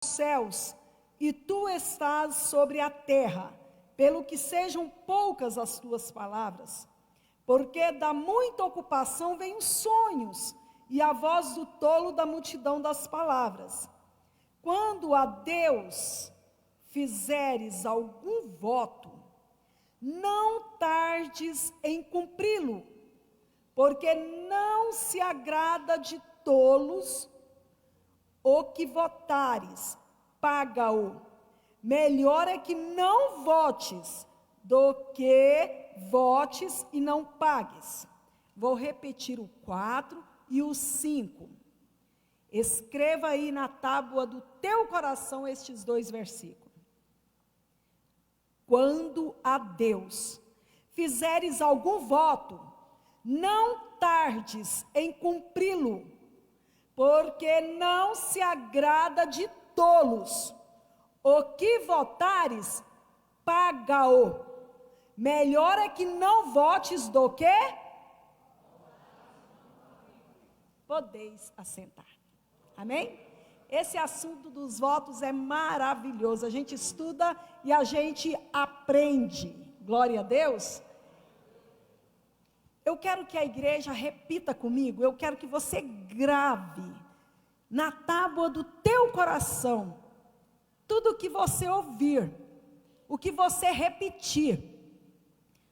céus, e tu estás sobre a terra, pelo que sejam poucas as tuas palavras. Porque da muita ocupação vêm os sonhos, e a voz do tolo da multidão das palavras. Quando a Deus fizeres algum voto, não tardes em cumpri-lo, porque não se agrada de tolos. O que votares, paga-o. Melhor é que não votes, do que votes e não pagues. Vou repetir o 4 e o 5. Escreva aí na tábua do teu coração estes 2 versículos. Quando a Deus fizeres algum voto, não tardes em cumpri-lo, porque não se agrada de tolos. O que votares, paga-o. Melhor é que não votes do que podeis assentar. Amém? Esse assunto dos votos é maravilhoso. A gente estuda e a gente aprende. Glória a Deus. Eu quero que a igreja repita comigo, eu quero que você grave na tábua do teu coração, tudo o que você ouvir, o que você repetir.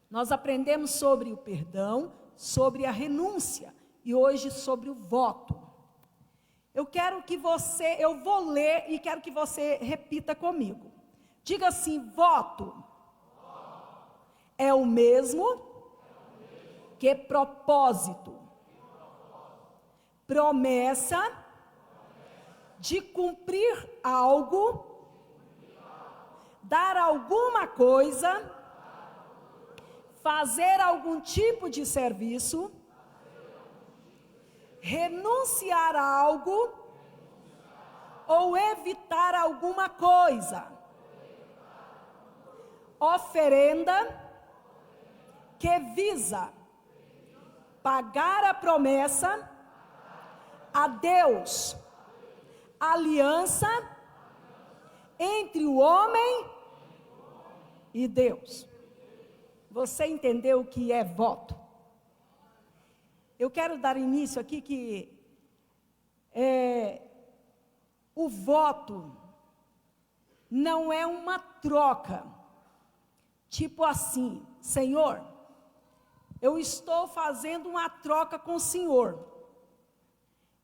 Nós aprendemos sobre o perdão, sobre a renúncia, e hoje sobre o voto. Eu vou ler e quero que você repita comigo. Diga assim: voto é o mesmo que propósito, promessa de cumprir algo, dar alguma coisa, fazer algum tipo de serviço, renunciar a algo ou evitar alguma coisa, oferenda que visa pagar a promessa a Deus, aliança entre o homem e Deus. Você entendeu o que é voto? Eu quero dar início aqui que o voto não é uma troca, tipo assim: Senhor, eu estou fazendo uma troca com o Senhor,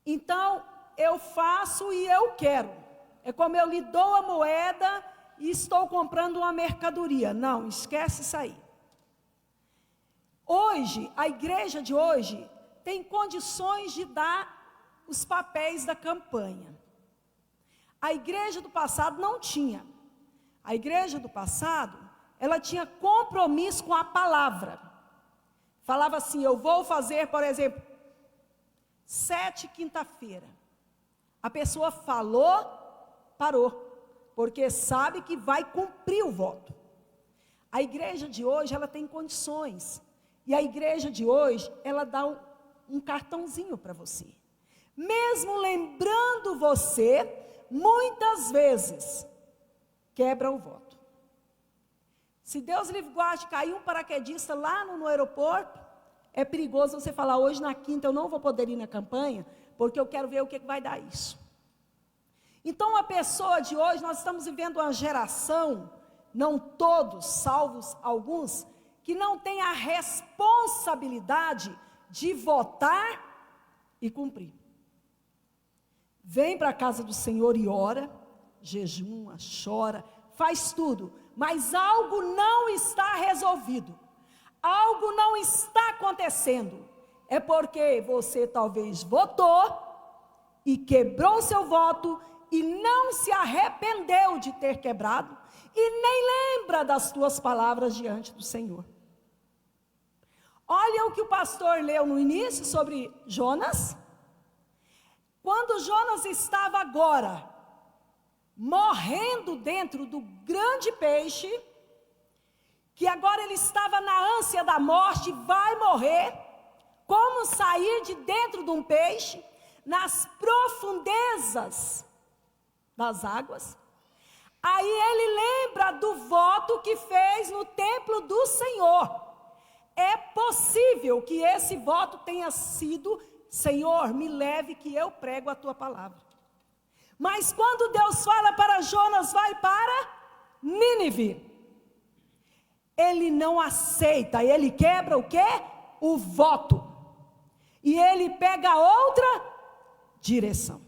então eu faço e eu quero. É como eu lhe dou a moeda e estou comprando uma mercadoria. Não, esquece isso aí. Hoje, a igreja de hoje tem condições de dar os papéis da campanha. A igreja do passado não tinha. A igreja do passado, ela tinha compromisso com a palavra. Falava assim: eu vou fazer, por exemplo, 7 quinta-feira. A pessoa falou, parou, porque sabe que vai cumprir o voto. A igreja de hoje, ela tem condições. E a igreja de hoje, ela dá um cartãozinho para você. Mesmo lembrando você, muitas vezes, quebra o voto. Se Deus livre guarde, cair um paraquedista lá no aeroporto, é perigoso você falar: hoje na quinta eu não vou poder ir na campanha, porque eu quero ver o que vai dar isso. Então a pessoa de hoje, nós estamos vivendo uma geração, não todos, salvos alguns, que não tem a responsabilidade de votar e cumprir. Vem para a casa do Senhor e ora, jejuma, chora, faz tudo, mas algo não está resolvido, algo não está acontecendo. É porque você talvez votou e quebrou seu voto e não se arrependeu de ter quebrado e nem lembra das tuas palavras diante do Senhor. Olha o que o pastor leu no início sobre Jonas. Quando Jonas estava agora morrendo dentro do grande peixe, que agora ele estava na ânsia da morte, vai morrer, como sair de dentro de um peixe, nas profundezas das águas. Aí ele lembra do voto que fez no templo do Senhor. É possível que esse voto tenha sido: Senhor, me leve que eu prego a tua palavra. Mas quando Deus fala para Jonas, vai para Nínive, ele não aceita, ele quebra o quê? O voto. E ele pega outra direção.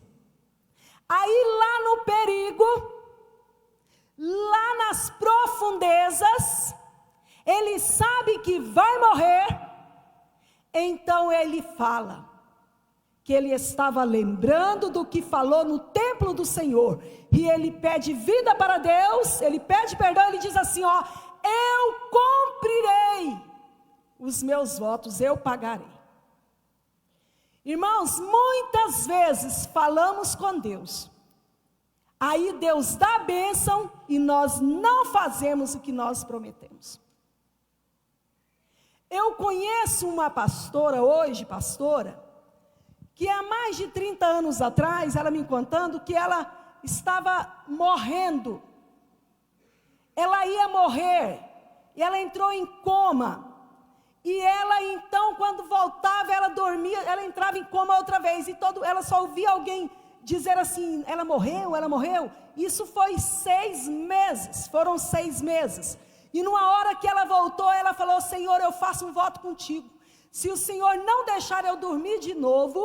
Aí lá no perigo, lá nas profundezas, ele sabe que vai morrer, então ele fala que ele estava lembrando do que falou no templo do Senhor, e ele pede vida para Deus, ele pede perdão, ele diz assim, ó: eu cumprirei os meus votos, eu pagarei. Irmãos, muitas vezes falamos com Deus, aí Deus dá a bênção e nós não fazemos o que nós prometemos. Eu conheço uma pastora, hoje pastora, que há mais de 30 anos atrás, ela me contando que ela estava morrendo. Ela ia morrer, e ela entrou em coma. E ela então, quando voltava, ela dormia, ela entrava em coma outra vez. E ela só ouvia alguém dizer assim, ela morreu, ela morreu. Isso foi 6 meses, foram 6 meses. E numa hora que ela voltou, ela falou: Senhor, eu faço um voto contigo. Se o Senhor não deixar eu dormir de novo,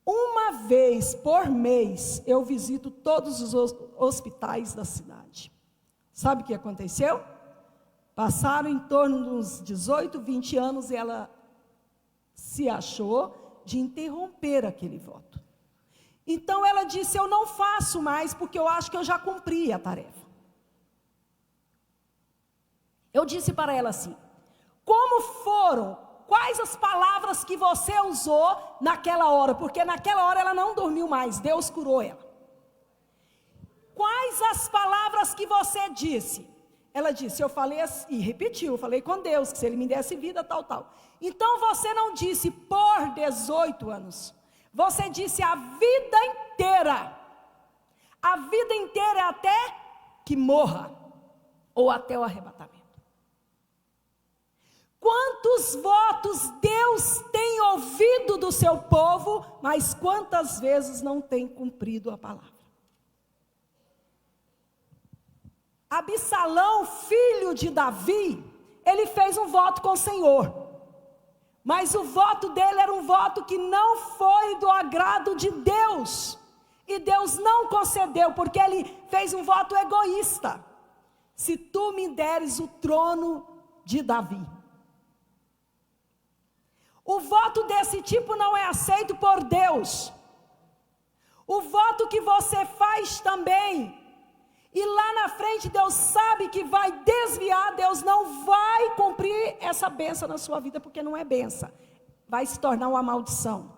uma vez por mês, eu visito todos os hospitais da cidade. Sabe o que aconteceu? Passaram em torno de uns 18, 20 anos e ela se achou de interromper aquele voto. Então ela disse: eu não faço mais porque eu acho que eu já cumpri a tarefa. Eu disse para ela assim: quais as palavras que você usou naquela hora? Porque naquela hora ela não dormiu mais, Deus curou ela. Quais as palavras que você disse? Ela disse: eu falei assim, e repetiu, eu falei com Deus, que se Ele me desse vida, tal. Então você não disse por 18 anos, você disse a vida inteira. A vida inteira é até que morra, ou até o arrebatamento. Quantos votos Deus tem ouvido do seu povo, mas quantas vezes não tem cumprido a palavra? Absalão, filho de Davi, ele fez um voto com o Senhor, mas o voto dele era um voto que não foi do agrado de Deus, e Deus não concedeu, porque ele fez um voto egoísta: se tu me deres o trono de Davi. O voto desse tipo não é aceito por Deus. O voto que você faz também, e lá na frente Deus sabe que vai desviar, Deus não vai cumprir essa bênção na sua vida, porque não é bênção, vai se tornar uma maldição.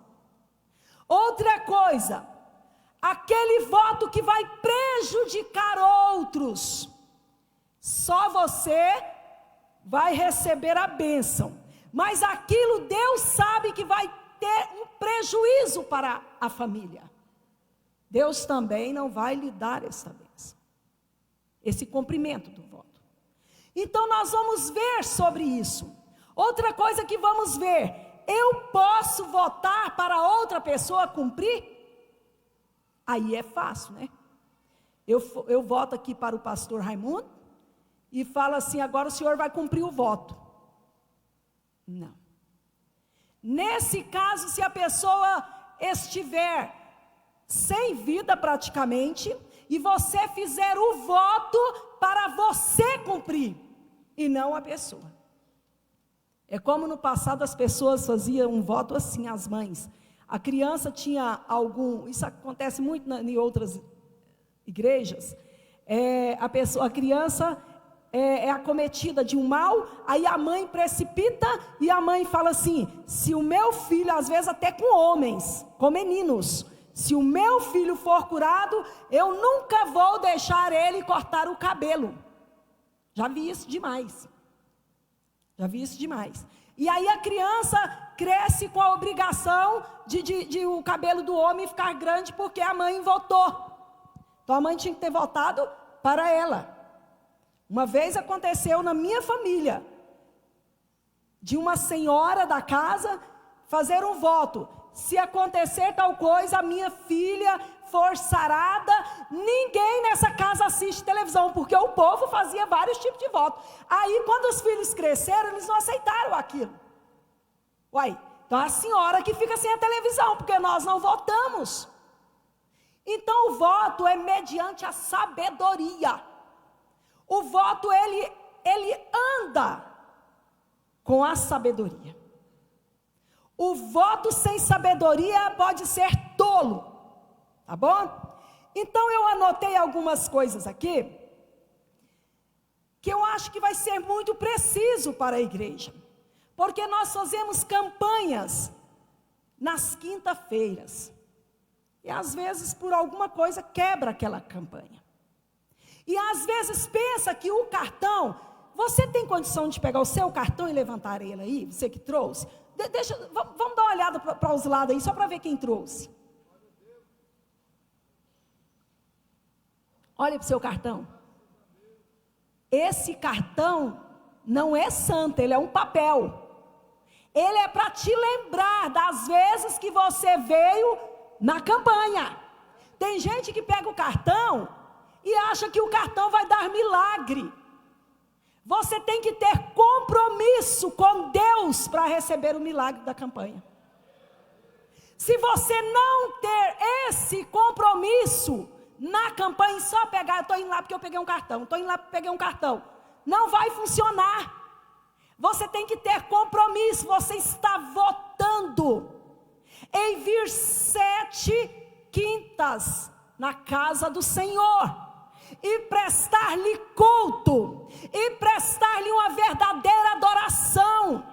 Outra coisa, aquele voto que vai prejudicar outros, só você vai receber a bênção, mas aquilo Deus sabe que vai ter um prejuízo para a família. Deus também não vai lhe dar essa bênção, esse cumprimento do voto. Então nós vamos ver sobre isso. Outra coisa que vamos ver: eu posso votar para outra pessoa cumprir? Aí é fácil, né? Eu voto aqui para o pastor Raimundo e falo assim: agora o senhor vai cumprir o voto. Não. Nesse caso, se a pessoa estiver sem vida praticamente, e você fizer o voto para você cumprir, e não a pessoa. É como no passado as pessoas faziam um voto assim, as mães. A criança tinha isso acontece muito em outras igrejas, a criança é acometida de um mal, aí a mãe precipita, e a mãe fala assim: se o meu filho, às vezes até com homens, com meninos, se o meu filho for curado, eu nunca vou deixar ele cortar o cabelo. Já vi isso demais. E aí a criança cresce com a obrigação de o cabelo do homem ficar grande, porque a mãe votou. Tua mãe tinha que ter votado para ela. Uma vez aconteceu na minha família, de uma senhora da casa fazer um voto: se acontecer tal coisa, a minha filha for sarada, ninguém nessa casa assiste televisão, porque o povo fazia vários tipos de voto. Aí quando os filhos cresceram, eles não aceitaram aquilo. Uai, então a senhora que fica sem a televisão, porque nós não votamos. Então o voto é mediante a sabedoria. O voto ele anda com a sabedoria. O voto sem sabedoria pode ser tolo, tá bom? Então eu anotei algumas coisas aqui, que eu acho que vai ser muito preciso para a igreja, porque nós fazemos campanhas nas quinta-feiras, e às vezes por alguma coisa quebra aquela campanha, e às vezes pensa que o cartão, você tem condição de pegar o seu cartão e levantar ele aí, você que trouxe? Vamos dar uma olhada para os lados aí, só para ver quem trouxe. Olha para o seu cartão. Esse cartão não é santo, ele é um papel. Ele é para te lembrar das vezes que você veio na campanha. Tem gente que pega o cartão e acha que o cartão vai dar milagre. Você tem que ter compromisso com Deus para receber o milagre da campanha. Se você não ter esse compromisso na campanha, e só pegar, eu estou indo lá porque eu peguei um cartão, estou indo lá porque peguei um cartão, não vai funcionar. Você tem que ter compromisso, você está votando em vir 7 quintas na casa do Senhor, e prestar-lhe culto, e prestar-lhe uma verdadeira adoração,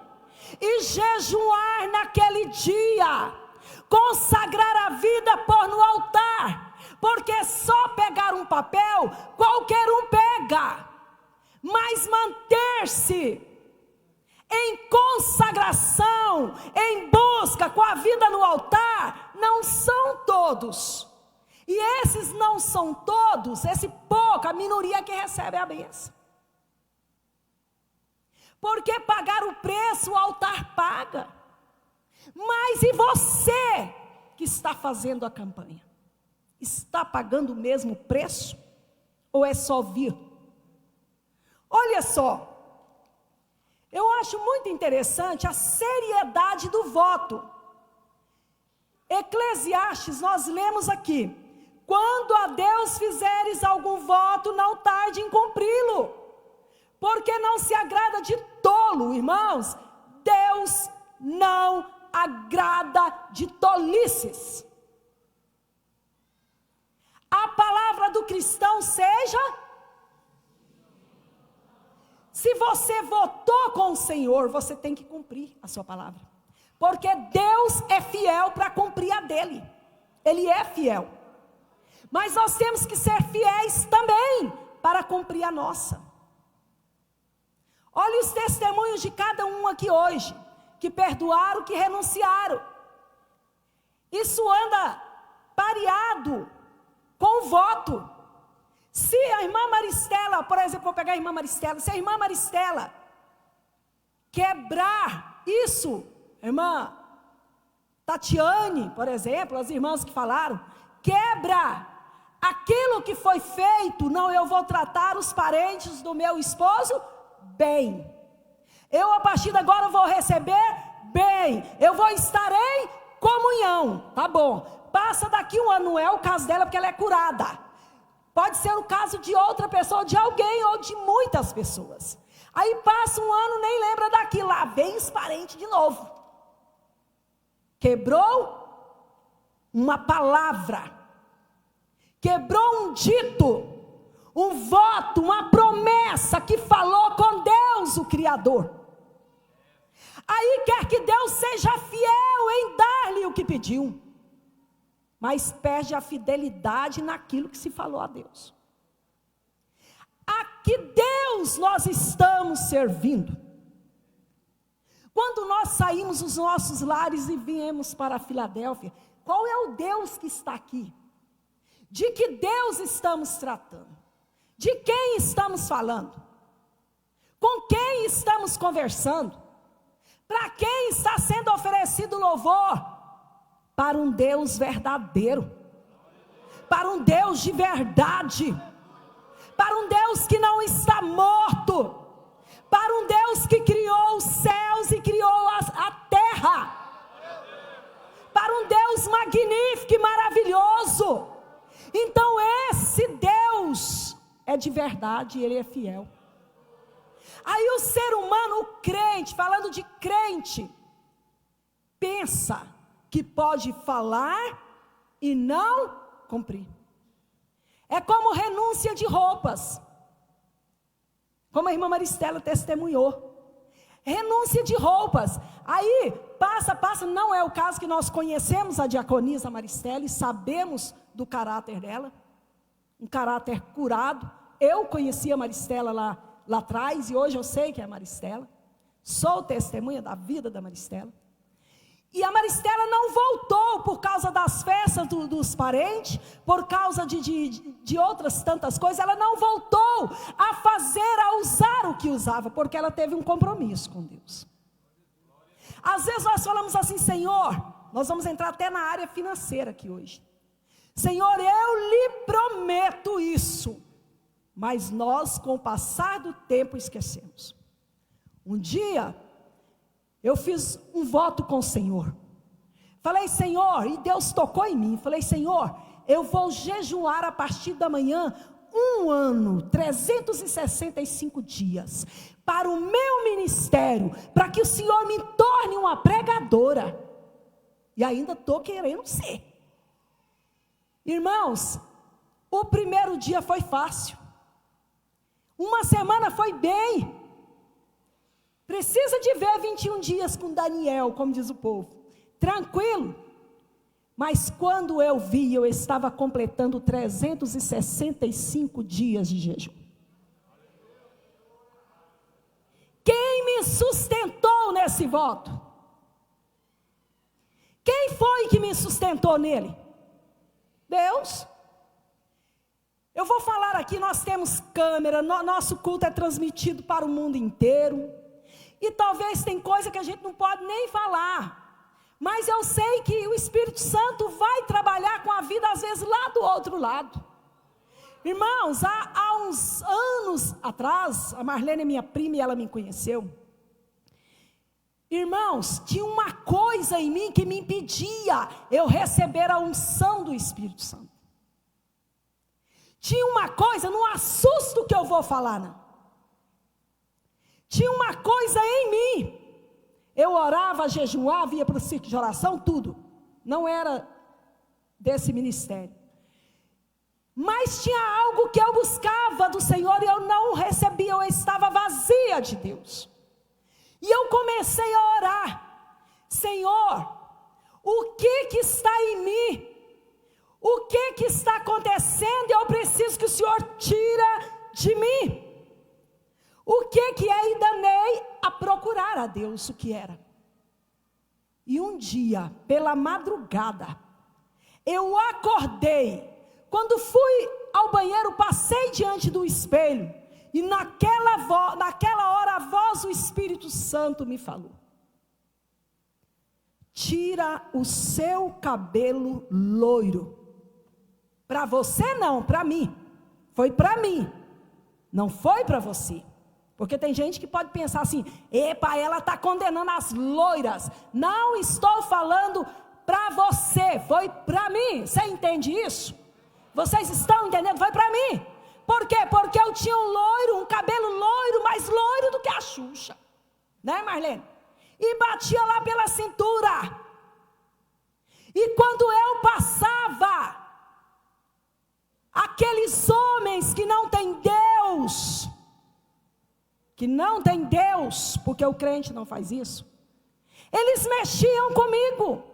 e jejuar naquele dia, consagrar a vida por no altar, porque só pegar um papel, qualquer um pega, mas manter-se em consagração, em busca com a vida no altar, não são todos. E esses não são todos, esse pouco, a minoria que recebe a bênção. Porque pagar o preço, o altar paga. Mas e você que está fazendo a campanha? Está pagando o mesmo preço? Ou é só vir? Olha só, eu acho muito interessante a seriedade do voto. Eclesiastes, nós lemos aqui: quando a Deus fizeres algum voto, não tarde em cumpri-lo, porque não se agrada de tolo. Irmãos, Deus não agrada de tolices. A palavra do cristão seja: se você votou com o Senhor, você tem que cumprir a sua palavra, porque Deus é fiel para cumprir a dele. Ele é fiel. Mas nós temos que ser fiéis também para cumprir a nossa. Olha os testemunhos de cada um aqui hoje, que perdoaram, que renunciaram. Isso anda pareado com o voto. Se a irmã Maristela, por exemplo, vou pegar a irmã Maristela, se a irmã Maristela quebrar isso, irmã Tatiane, por exemplo, as irmãs que falaram, quebra aquilo que foi feito, não, eu vou tratar os parentes do meu esposo bem. Eu a partir de agora vou receber bem. Eu vou estar em comunhão, tá bom. Passa daqui um ano, não é o caso dela porque ela é curada. Pode ser o caso de outra pessoa, de alguém ou de muitas pessoas. Aí passa um ano, nem lembra daquilo, lá vem os parentes de novo. Quebrou uma palavra. Quebrou um dito, um voto, uma promessa que falou com Deus, o Criador. Aí quer que Deus seja fiel em dar-lhe o que pediu, mas perde a fidelidade naquilo que se falou a Deus. A que Deus nós estamos servindo? Quando nós saímos dos nossos lares e viemos para a Filadélfia, qual é o Deus que está aqui? De que Deus estamos tratando? De quem estamos falando? Com quem estamos conversando? Para quem está sendo oferecido louvor? Para um Deus verdadeiro, para um Deus de verdade, para um Deus que não está morto, para um Deus que criou os céus e criou a terra, para um Deus magnífico e maravilhoso. Então esse Deus é de verdade, Ele é fiel. Aí o ser humano, o crente, falando de crente, pensa que pode falar e não cumprir. É como renúncia de roupas, como a irmã Maristela testemunhou. Renúncia de roupas. Aí passa, não é o caso que nós conhecemos a diaconisa Maristela e sabemos do caráter dela, um caráter curado. Eu conhecia a Maristela lá atrás, e hoje eu sei que é a Maristela, sou testemunha da vida da Maristela. E a Maristela não voltou por causa das festas dos parentes, por causa de outras tantas coisas. Ela não voltou a usar o que usava, porque ela teve um compromisso com Deus. Às vezes nós falamos assim: Senhor, nós vamos entrar até na área financeira aqui hoje. Senhor, eu lhe prometo isso. Mas nós, com o passar do tempo, esquecemos. Um dia, eu fiz um voto com o Senhor. Falei: Senhor, e Deus tocou em mim. Falei: Senhor, eu vou jejuar a partir da manhã 1 ano, 365 dias, para o meu ministério, para que o Senhor me torne uma pregadora. E ainda estou querendo ser. Irmãos, o primeiro dia foi fácil. Uma semana foi bem. Precisa de ver 21 dias com Daniel, como diz o povo. Tranquilo. Mas quando eu vi, eu estava completando 365 dias de jejum. Quem me sustentou nesse voto? Quem foi que me sustentou nele? Deus. Eu vou falar aqui, nós temos câmera, nosso culto é transmitido para o mundo inteiro. E talvez tem coisa que a gente não pode nem falar. Mas eu sei que o Espírito Santo vai trabalhar com a vida, às vezes, lá do outro lado. Irmãos, há uns anos atrás, a Marlene é minha prima e ela me conheceu. Irmãos, tinha uma coisa em mim que me impedia eu receber a unção do Espírito Santo. Tinha uma coisa, não assusta o que eu vou falar, não. Tinha uma coisa em mim. Eu orava, jejuava, ia para o círculo de oração, tudo. Não era desse ministério. Mas tinha algo que eu buscava do Senhor e eu não recebia, eu estava vazia de Deus. E eu comecei a orar: Senhor, o que está em mim? O que está acontecendo? Eu preciso que o Senhor tira de mim. O que é? E danei a procurar a Deus o que era. E um dia, pela madrugada, eu acordei. Quando fui ao banheiro, passei diante do espelho. E naquela hora a voz do Espírito Santo me falou: tira o seu cabelo loiro. Para você não, para mim. Foi para mim. Não foi para você. Porque tem gente que pode pensar assim: epa, ela está condenando as loiras. Não estou falando para você, foi para mim. Você entende isso? Vocês estão entendendo? Foi para mim. Por quê? Porque eu tinha um cabelo loiro, mais loiro do que a Xuxa. Né, Marlene? E batia lá pela cintura. E quando eu passava, aqueles homens que não têm Deus, porque o crente não faz isso, eles mexiam comigo,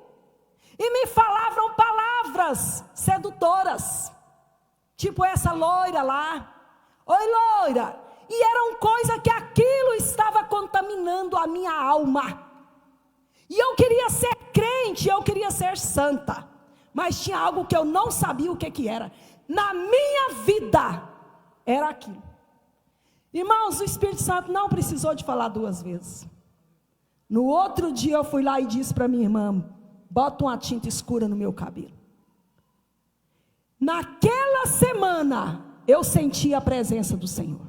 e me falavam palavras sedutoras, tipo essa loira lá: oi loira, e eram coisas que aquilo estava contaminando a minha alma, e eu queria ser crente, eu queria ser santa, mas tinha algo que eu não sabia o que era. Na minha vida, era aquilo. Irmãos, o Espírito Santo não precisou de falar 2 vezes. No outro dia eu fui lá e disse para minha irmã: bota uma tinta escura no meu cabelo. Naquela semana, eu senti a presença do Senhor.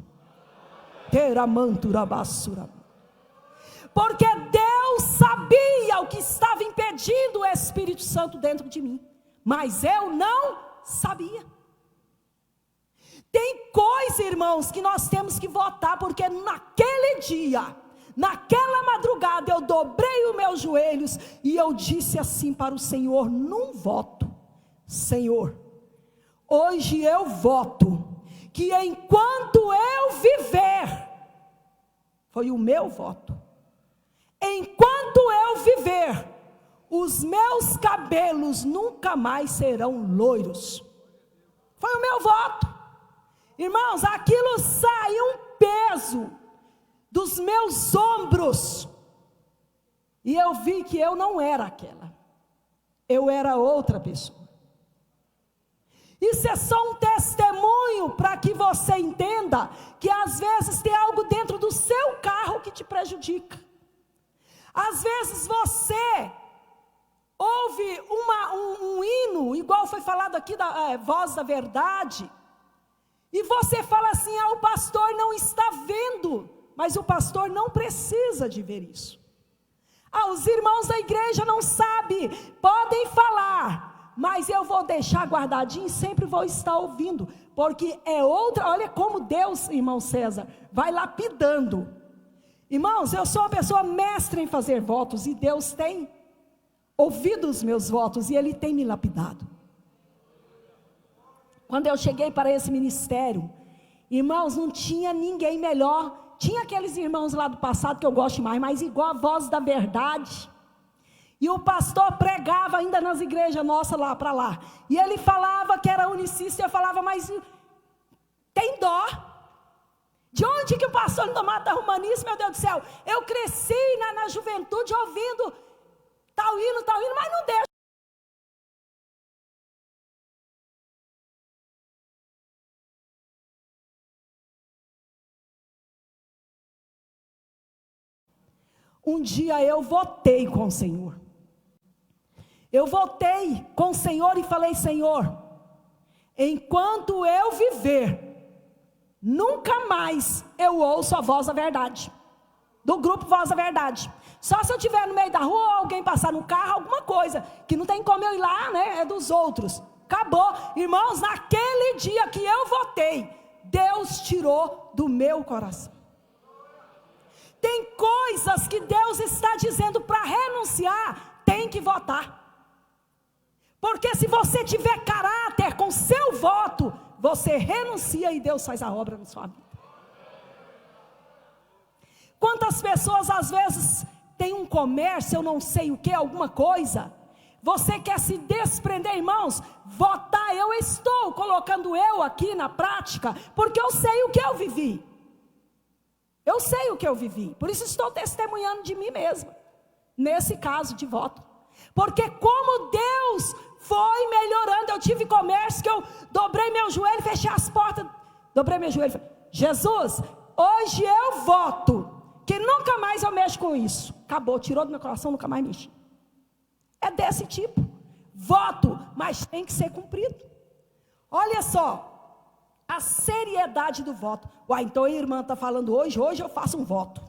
Porque Deus sabia o que estava impedindo o Espírito Santo dentro de mim, mas eu não sabia. Tem coisa, irmãos, que nós temos que votar, porque naquele dia, naquela madrugada, eu dobrei os meus joelhos e eu disse assim para o Senhor, num voto: Senhor, hoje eu voto que enquanto eu viver, foi o meu voto, enquanto eu viver, os meus cabelos nunca mais serão loiros. Foi o meu voto. Irmãos, aquilo saiu um peso dos meus ombros, e eu vi que eu não era aquela, eu era outra pessoa. Isso é só um testemunho para que você entenda que às vezes tem algo dentro do seu carro que te prejudica. Às vezes você ouve um hino, igual foi falado aqui da Voz da Verdade, e você fala assim: o pastor não está vendo, mas o pastor não precisa de ver isso. Os irmãos da igreja não sabem, podem falar, mas eu vou deixar guardadinho e sempre vou estar ouvindo, porque é outra. Olha como Deus, irmão César, vai lapidando. Irmãos, eu sou uma pessoa mestra em fazer votos, e Deus tem ouvido os meus votos, e Ele tem me lapidado. Quando eu cheguei para esse ministério, irmãos, não tinha ninguém melhor. Tinha aqueles irmãos lá do passado que eu gosto mais, mas igual a Voz da Verdade. E o pastor pregava ainda nas igrejas nossas lá para lá, e ele falava que era unicista, e eu falava: mas tem dó. De onde que o pastor Lindomar está arrumando isso, meu Deus do céu? Eu cresci na juventude ouvindo tal hino, mas não deixa. Um dia eu votei com o Senhor. Eu votei com o Senhor e falei: Senhor, enquanto eu viver, nunca mais eu ouço a Voz da Verdade, do grupo Voz da Verdade. Só se eu estiver no meio da rua, ou alguém passar no carro, alguma coisa, que não tem como eu ir lá, né? É dos outros. Acabou. Irmãos, naquele dia que eu votei, Deus tirou do meu coração. Tem coisas que Deus está dizendo para renunciar, tem que votar. Porque se você tiver caráter com seu voto, você renuncia e Deus faz a obra na sua vida. Quantas pessoas às vezes têm um comércio, eu não sei o que, alguma coisa, você quer se desprender, irmãos, votar. Eu estou colocando eu aqui na prática, porque eu sei o que eu vivi. Eu sei o que eu vivi, por isso estou testemunhando de mim mesma, nesse caso de voto. Porque como Deus foi melhorando, eu tive comércio que eu dobrei meu joelho, fechei as portas, dobrei meu joelho, falei: Jesus, hoje eu voto que nunca mais eu mexo com isso. Acabou, tirou do meu coração, nunca mais mexi. É desse tipo, voto, mas tem que ser cumprido. Olha só a seriedade do voto. Então a irmã está falando hoje eu faço um voto.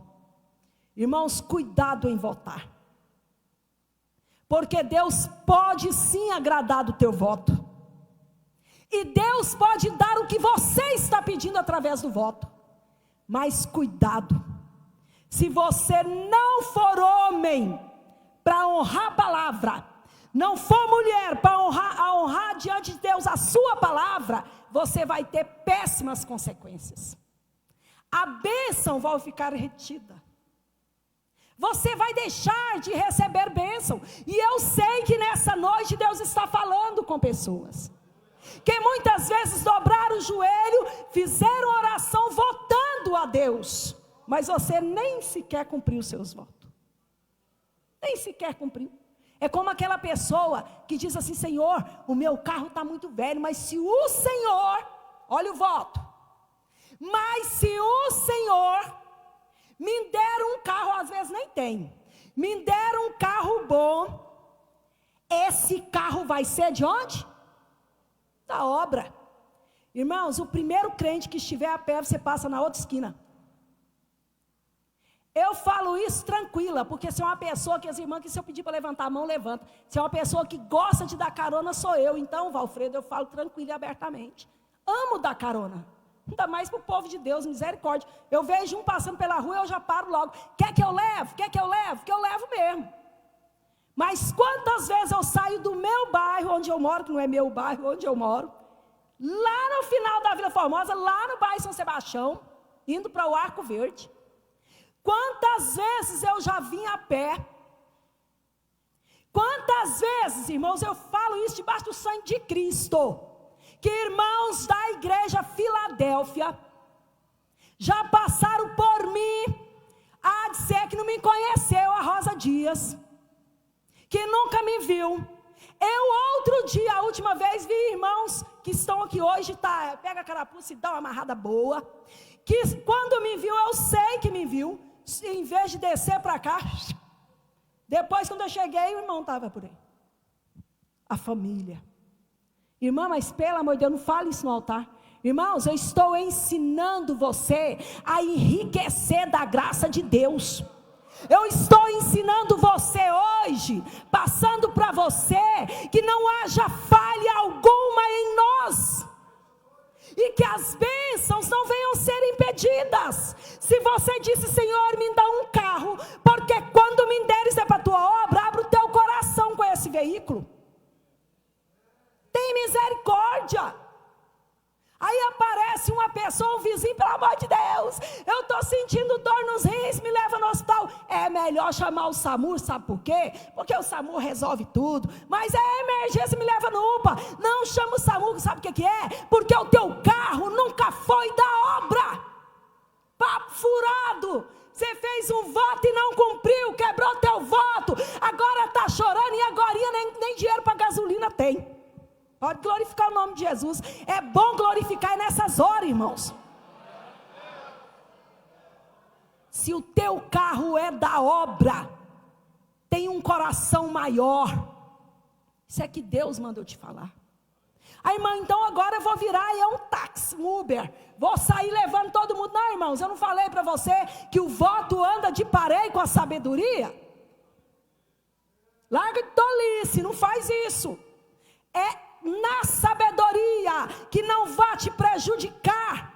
Irmãos, cuidado em votar, porque Deus pode sim agradar do teu voto, e Deus pode dar o que você está pedindo através do voto. Mas cuidado, se você não for homem para honrar a palavra, não for mulher para honrar diante de Deus a sua palavra, você vai ter péssimas consequências. A bênção vai ficar retida. Você vai deixar de receber bênção. E eu sei que nessa noite Deus está falando com pessoas que muitas vezes dobraram o joelho, fizeram oração votando a Deus, mas você nem sequer cumpriu os seus votos. Nem sequer cumpriu. É como aquela pessoa que diz assim: Senhor, o meu carro está muito velho, mas se o Senhor, olha o voto, mas se o Senhor me der um carro, às vezes nem tem, me der um carro bom, esse carro vai ser de onde? Da obra. Irmãos, o primeiro crente que estiver a pé, você passa na outra esquina. Eu falo isso tranquila, porque se é uma pessoa que as irmãs, que se eu pedir para levantar a mão, levanta. Se é uma pessoa que gosta de dar carona, sou eu. Então, Valfredo, eu falo tranquilo e abertamente. Amo dar carona. Ainda mais para o povo de Deus, misericórdia. Eu vejo um passando pela rua, eu já paro logo. Quer que eu levo? Quer que eu levo? Que eu levo mesmo. Mas quantas vezes eu saio do meu bairro, onde eu moro, que não é meu bairro, onde eu moro, lá no final da Vila Formosa, lá no bairro São Sebastião, indo para o Arco Verde. Quantas vezes eu já vim a pé? Quantas vezes, irmãos, eu falo isso debaixo do sangue de Cristo, que irmãos da igreja Filadélfia já passaram por mim a dizer que não me conheceu, a Rosa Dias, que nunca me viu. Eu outro dia, a última vez, vi irmãos que estão aqui hoje, pega a carapuça e dá uma amarrada boa, que quando me viu, eu sei que me viu, em vez de descer para cá, depois quando eu cheguei, o irmão estava por aí. A família. Irmã, mas pelo amor de Deus, não fale isso no altar. Irmãos, eu estou ensinando você a enriquecer da graça de Deus. Eu estou ensinando você hoje, passando para você, que não haja falha alguma em nós. E que as bênçãos não venham ser impedidas. Se você disse: Senhor, me dá um carro, porque quando me deres é para a tua obra, abre o teu coração com esse veículo. Tem misericórdia. Aí aparece uma pessoa, um vizinho, pelo amor de Deus, eu estou sentindo dor nos rins, me leva no hospital. É melhor chamar o SAMU, sabe por quê? Porque o SAMU resolve tudo. Mas é emergência, me leva no UPA. Não chama o SAMU, sabe o que é? Porque o teu carro nunca foi da obra. Papo furado. Você fez um voto e não cumpriu, quebrou teu voto. Agora está chorando e agora nem dinheiro para gasolina tem. Pode glorificar o nome de Jesus. É bom glorificar nessas horas, irmãos. Se o teu carro é da obra, tem um coração maior. Isso é que Deus mandou te falar. Aí, irmã, então agora eu vou virar e é um táxi, um Uber. Vou sair levando todo mundo. Não, irmãos, eu não falei para você que o voto anda de parei com a sabedoria? Larga de tolice, não faz isso. É na sabedoria, que não vá te prejudicar.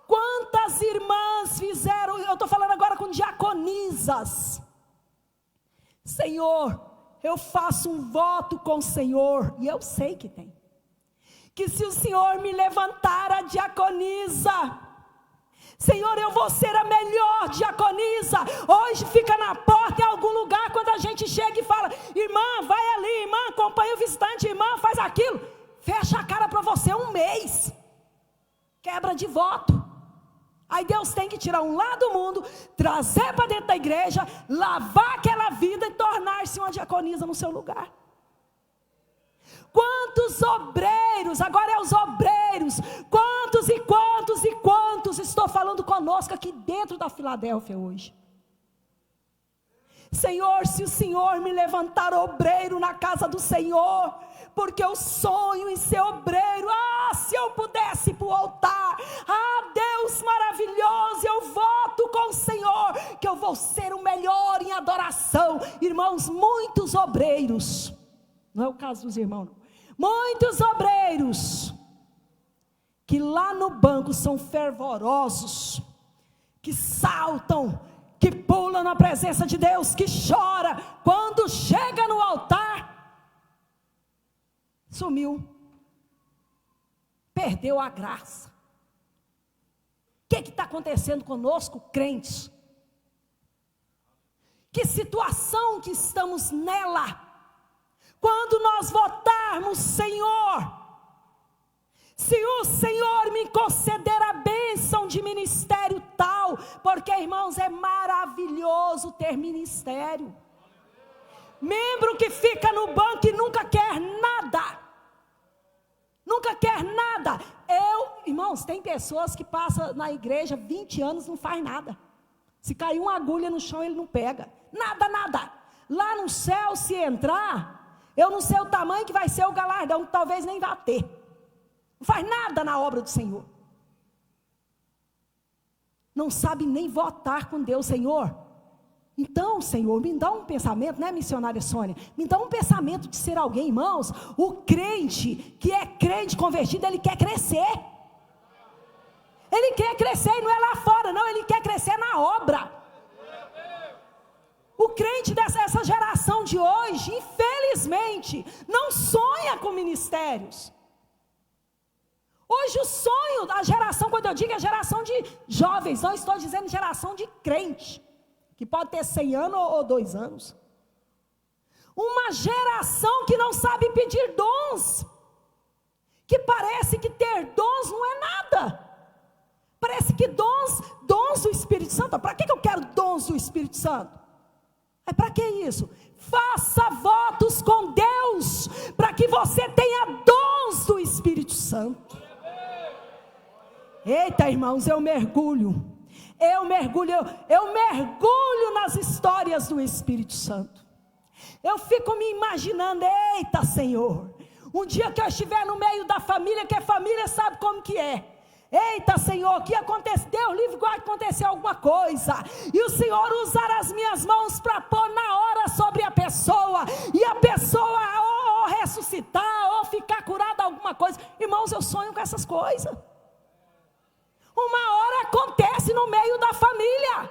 Quantas irmãs fizeram, eu estou falando agora com diaconisas: Senhor, eu faço um voto com o Senhor, e eu sei que tem, que se o Senhor me levantar a diaconisa, Senhor, eu vou ser a melhor diaconisa. Hoje fica na porta em algum lugar, quando a gente chega e fala: irmã, vai ali, irmã, acompanha o visitante, irmã, faz aquilo. Fecha a cara para você um mês. Quebra de voto. Aí Deus tem que tirar um lá do mundo, trazer para dentro da igreja, lavar aquela vida e tornar-se uma diaconisa no seu lugar. Quantos obreiros, agora é os obreiros, quantos e quantos e quantos estou falando conosco aqui dentro da Filadélfia hoje. Senhor, se o Senhor me levantar obreiro na casa do Senhor, porque eu sonho em ser obreiro. Se eu pudesse ir para o altar, Deus maravilhoso, eu voto com o Senhor, que eu vou ser o melhor em adoração. Irmãos, muitos obreiros, não é o caso dos irmãos não, muitos obreiros, que lá no banco são fervorosos, que saltam, que pulam na presença de Deus, que chora, quando chega no altar, sumiu, perdeu a graça. O que está acontecendo conosco, crentes? Que situação que estamos nela? Quando nós votarmos: Senhor, se o Senhor me conceder a bênção, bênção de ministério tal, porque, irmãos, é maravilhoso ter ministério. Membro que fica no banco e nunca quer nada. Nunca quer nada. Irmãos, tem pessoas que passam na igreja 20 anos e não faz nada. Se cair uma agulha no chão, ele não pega. Nada, nada. Lá no céu, se entrar, eu não sei o tamanho que vai ser o galardão, que talvez nem vá ter. Não faz nada na obra do Senhor. Não sabe nem votar com Deus, Senhor. Então, Senhor, me dá um pensamento, né, missionária Sônia? Me dá um pensamento de ser alguém, irmãos. O crente, que é crente convertido, ele quer crescer. Ele quer crescer e não é lá fora, não. Ele quer crescer na obra. O crente dessa geração de hoje, infelizmente, não sonha com ministérios. Hoje o sonho da geração, quando eu digo é geração de jovens, não estou dizendo geração de crente, que pode ter 100 anos ou 2 anos. Uma geração que não sabe pedir dons, que parece que ter dons não é nada. Parece que dons do Espírito Santo, para que eu quero dons do Espírito Santo? É para que isso? Faça votos com Deus, para que você tenha dons do Espírito Santo. Eita, irmãos, eu mergulho nas histórias do Espírito Santo. Eu fico me imaginando, eita, Senhor, um dia que eu estiver no meio da família, que a família sabe como que é. Eita, Senhor, que acontece, Deus livre, guarde, acontecer alguma coisa, e o Senhor usar as minhas mãos para pôr na hora sobre a pessoa, e a pessoa ou ressuscitar, ou ficar curada alguma coisa. Irmãos, eu sonho com essas coisas. Uma hora acontece no meio da família.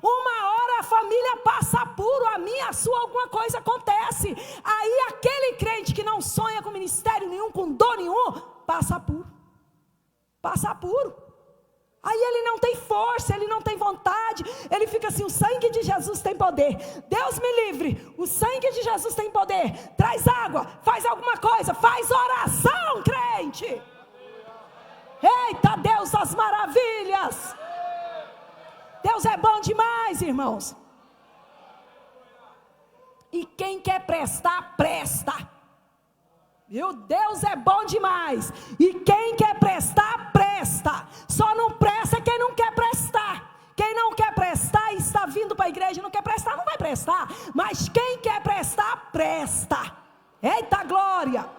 Uma hora a família passa apuro, a minha, a sua, alguma coisa acontece. Aí aquele crente que não sonha com ministério nenhum, com dom nenhum, passa apuro. Passa apuro. Aí ele não tem força, ele não tem vontade, ele fica assim, o sangue de Jesus tem poder. Deus me livre, o sangue de Jesus tem poder. Traz água, faz alguma coisa, faz oração, crente. Eita, Deus das maravilhas. Deus é bom demais, irmãos. E quem quer prestar, presta. Meu Deus é bom demais. E quem quer prestar, presta. Só não presta quem não quer prestar. Quem não quer prestar e está vindo para a igreja e não quer prestar, não vai prestar. Mas quem quer prestar, presta. Eita glória.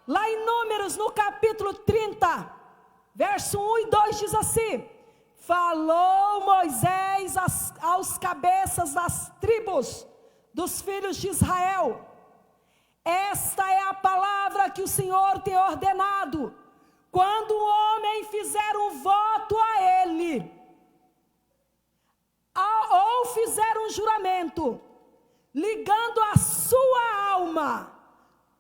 Lá em Números, no capítulo 30, verso 1 e 2 diz assim: falou Moisés aos cabeças das tribos dos filhos de Israel. Esta é a palavra que o Senhor tem ordenado. Quando o homem fizer um voto a ele, ou fizer um juramento, ligando a sua alma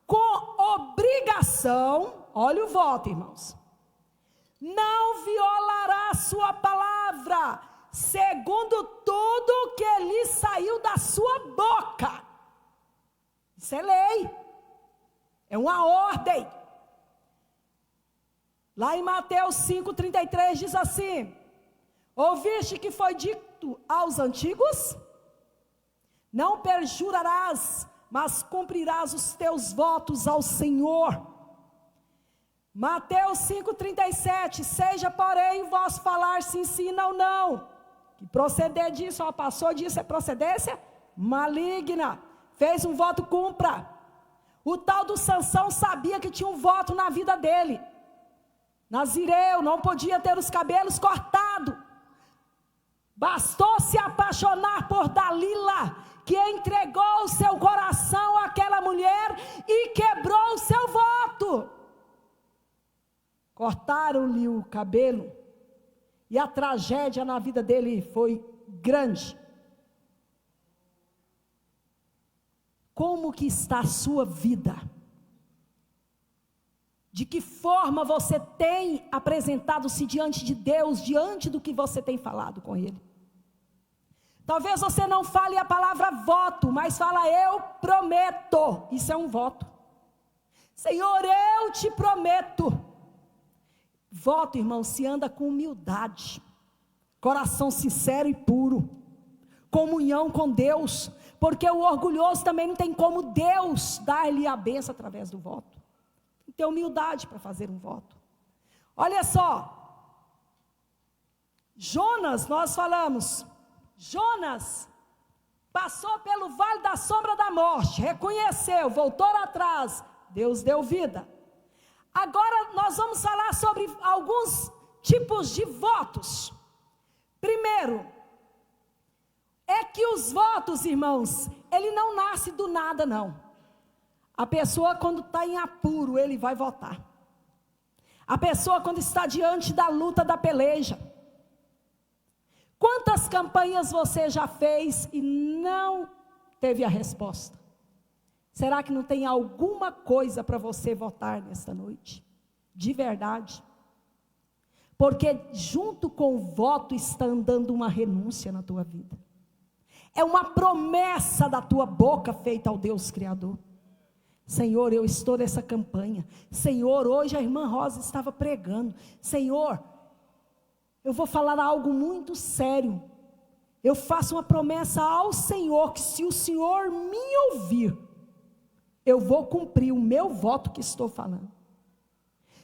com obrigação, olha o voto, irmãos, não violará a sua palavra, segundo tudo que lhe saiu da sua boca. Isso é lei, é uma ordem. Lá em Mateus 5,33 diz assim: ouviste que foi dito aos antigos? Não perjurarás, mas cumprirás os teus votos ao Senhor. Mateus 5,37, seja porém o vosso falar sim, sim, não, não. Que proceder disso, passou disso, é procedência maligna. Fez um voto, cumpra. O tal do Sansão sabia que tinha um voto na vida dele. Nazireu, não podia ter os cabelos cortados. Bastou se apaixonar por Dalila, que entregou o seu coração àquela mulher e quebrou o seu voto. Cortaram-lhe o cabelo e a tragédia na vida dele foi grande. Como que está a sua vida? De que forma você tem apresentado-se diante de Deus, diante do que você tem falado com Ele? Talvez você não fale a palavra voto, mas fala eu prometo. Isso é um voto. Senhor, eu te prometo. Voto, irmão, se anda com humildade, coração sincero e puro, comunhão com Deus, porque o orgulhoso também não tem como Deus dar-lhe a bênção através do voto. Tem que ter humildade para fazer um voto. Olha só, Jonas, nós falamos, Jonas passou pelo vale da sombra da morte, reconheceu, voltou atrás, Deus deu vida. Agora nós vamos falar sobre alguns tipos de votos. Primeiro, é que os votos, irmãos, ele não nasce do nada, não. A pessoa quando está em apuro, ele vai votar. A pessoa quando está diante da luta, da peleja. Quantas campanhas você já fez e não teve a resposta? Será que não tem alguma coisa para você votar nesta noite? De verdade. Porque junto com o voto está andando uma renúncia na tua vida. É uma promessa da tua boca feita ao Deus Criador. Senhor, eu estou nessa campanha. Senhor, hoje a irmã Rosa estava pregando. Senhor, eu vou falar algo muito sério. Eu faço uma promessa ao Senhor, que se o Senhor me ouvir, eu vou cumprir o meu voto que estou falando.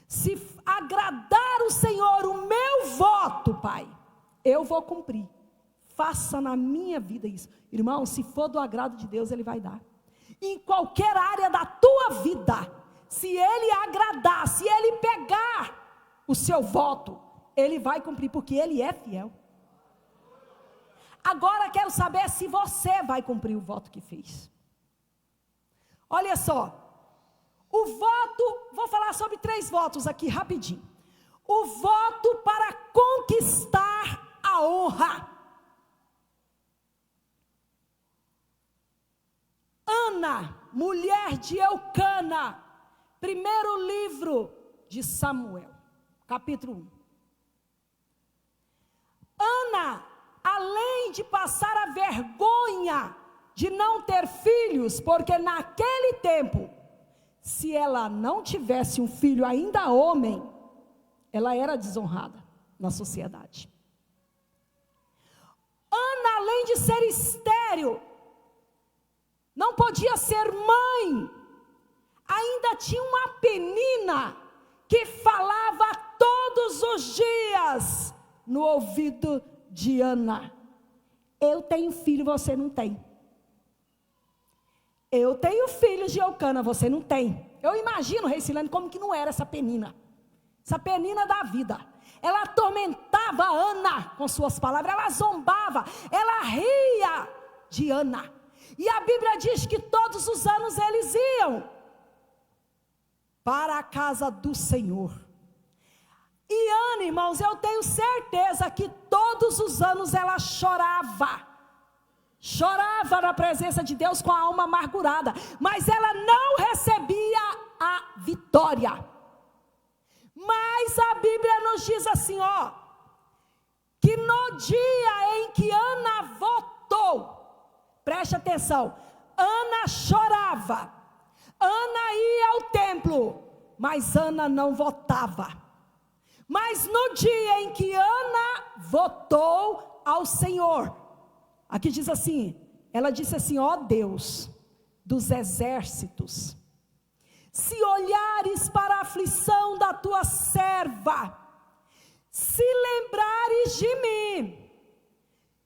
Se agradar o Senhor o meu voto, Pai, eu vou cumprir. Faça na minha vida isso. Irmão, se for do agrado de Deus, Ele vai dar. Em qualquer área da tua vida, se Ele agradar, se Ele pegar o seu voto, Ele vai cumprir, porque Ele é fiel. Agora quero saber se você vai cumprir o voto que fez. Olha só, o voto, vou falar sobre 3 votos aqui rapidinho. O voto para conquistar a honra. Ana, mulher de Eucana, primeiro livro de Samuel, capítulo 1. Ana, além de passar a vergonha de não ter filhos, porque naquele tempo, se ela não tivesse um filho ainda homem, ela era desonrada na sociedade. Ana, além de ser estéril, não podia ser mãe, ainda tinha uma penina que falava todos os dias no ouvido de Ana: eu tenho filho, você não tem. Eu tenho filhos de Eucana, você não tem. Eu imagino, Rei Silane, como que não era essa penina da vida. Ela atormentava Ana com suas palavras, ela zombava, ela ria de Ana. E a Bíblia diz que todos os anos eles iam para a casa do Senhor. E Ana, irmãos, eu tenho certeza que todos os anos ela chorava na presença de Deus com a alma amargurada, mas ela não recebia a vitória. Mas a Bíblia nos diz assim, ó, que no dia em que Ana votou, preste atenção, Ana chorava, Ana ia ao templo, mas Ana não votava. Mas no dia em que Ana votou ao Senhor, aqui diz assim, ela disse assim: ó Deus dos exércitos, se olhares para a aflição da tua serva, se lembrares de mim,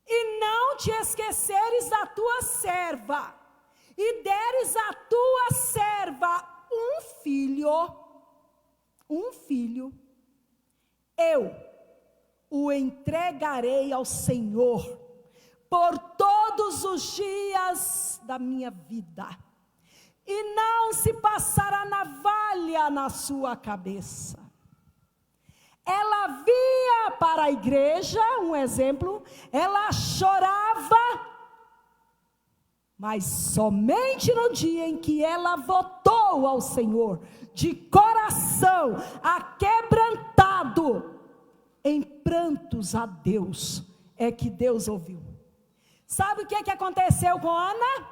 e não te esqueceres da tua serva, e deres à tua serva um filho, eu o entregarei ao Senhor por todos os dias da minha vida, e não se passará navalha na sua cabeça. Ela via para a igreja, um exemplo, ela chorava, mas somente no dia em que ela votou ao Senhor, de coração aquebrantado, em prantos a Deus, é que Deus ouviu. Sabe o que aconteceu com Ana?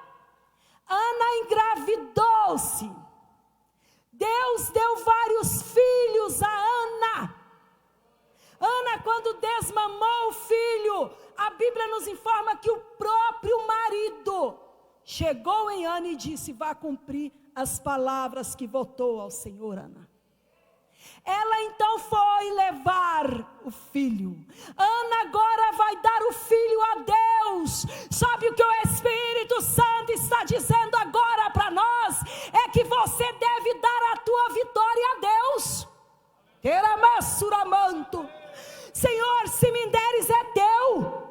Ana engravidou-se. Deus deu vários filhos a Ana. quando desmamou o filho, a Bíblia nos informa que o próprio marido chegou em Ana e disse: vá cumprir as palavras que votou ao Senhor, Ana. Ela então foi levar o filho. Ana agora vai dar o filho a Deus. Sabe o que o Espírito Santo está dizendo agora para nós? É que você deve dar a tua vitória a Deus. Teramassuramanto. Senhor, se me deres é teu.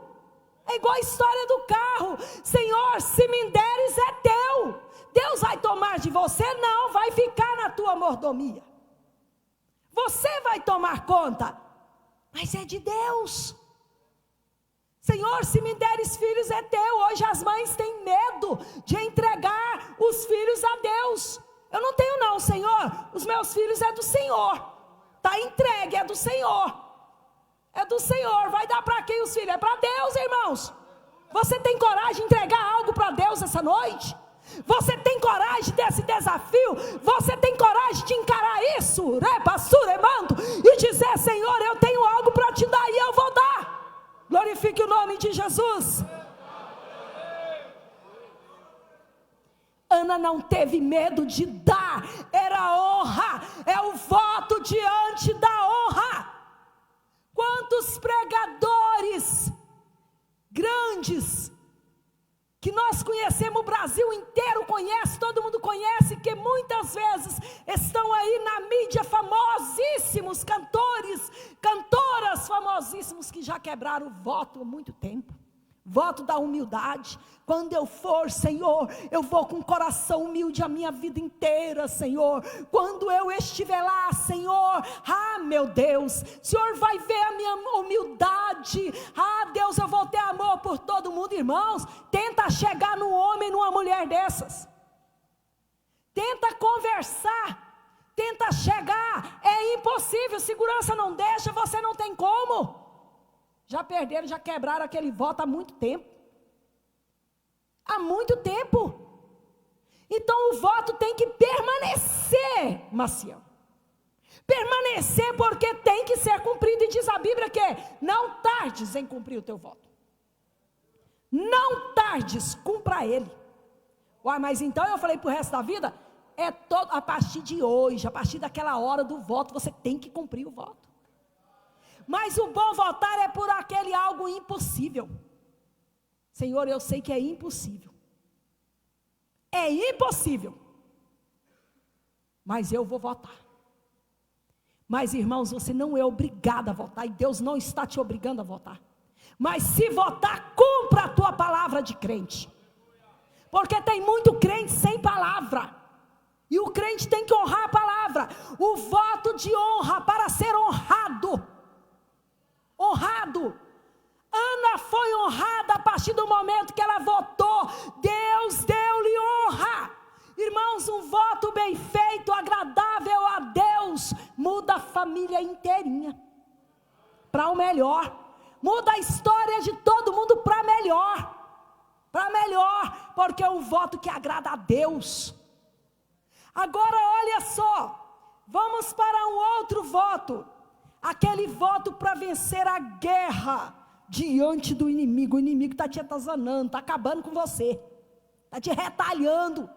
É igual a história do carro. Senhor, se me deres é teu. Deus vai tomar de você? Não, vai ficar na tua mordomia. Você vai tomar conta, mas é de Deus. Senhor, se me deres filhos é teu. Hoje as mães têm medo de entregar os filhos a Deus. Eu não tenho não, Senhor, os meus filhos é do Senhor. Está entregue, é do Senhor. É do Senhor, vai dar para quem os filhos? É para Deus, irmãos. Você tem coragem de entregar algo para Deus essa noite? Você tem coragem desse desafio? Você tem coragem de encarar isso? E dizer: Senhor, eu tenho algo para te dar e eu vou dar. Glorifique o nome de Jesus. Ana não teve medo de dar. Era honra. É o voto diante da honra. Quantos pregadores grandes que nós conhecemos, o Brasil inteiro conhece, todo mundo conhece, que muitas vezes estão aí na mídia, famosíssimos cantores, cantoras famosíssimos, que já quebraram o voto há muito tempo. Voto da humildade. Quando eu for, Senhor, eu vou com o coração humilde a minha vida inteira, Senhor. Quando eu estiver lá, Senhor, meu Deus, o Senhor vai ver a minha humildade. Deus, eu vou ter amor por todo mundo. Irmãos, tenta chegar num homem, numa mulher dessas. Tenta conversar, tenta chegar. É impossível, segurança não deixa, você não tem como. Já perderam, já quebraram aquele voto há muito tempo. Há muito tempo. Então o voto tem que permanecer, Maciel. Permanecer, porque tem que ser cumprido. E diz a Bíblia que não tardes em cumprir o teu voto. Não tardes, cumpra ele. Mas então eu falei para o resto da vida? A partir de hoje, a partir daquela hora do voto, você tem que cumprir o voto. Mas o bom votar é por aquele algo impossível. Senhor, eu sei que é impossível. É impossível. Mas eu vou votar. Mas, irmãos, você não é obrigado a votar. E Deus não está te obrigando a votar. Mas se votar, cumpra a tua palavra de crente. Porque tem muito crente sem palavra. E o crente tem que honrar a palavra. O voto de honra para ser honrado. Honrado. Ana foi honrada a partir do momento que ela votou. Deus deu-lhe honra. Irmãos, um voto bem feito, agradável a Deus, muda a família inteirinha para o melhor. Muda a história de todo mundo para melhor. Para melhor, porque é um voto que agrada a Deus. Agora olha só, vamos para um outro voto. Aquele voto para vencer a guerra diante do inimigo. O inimigo está te atazanando, está acabando com você, está te retalhando.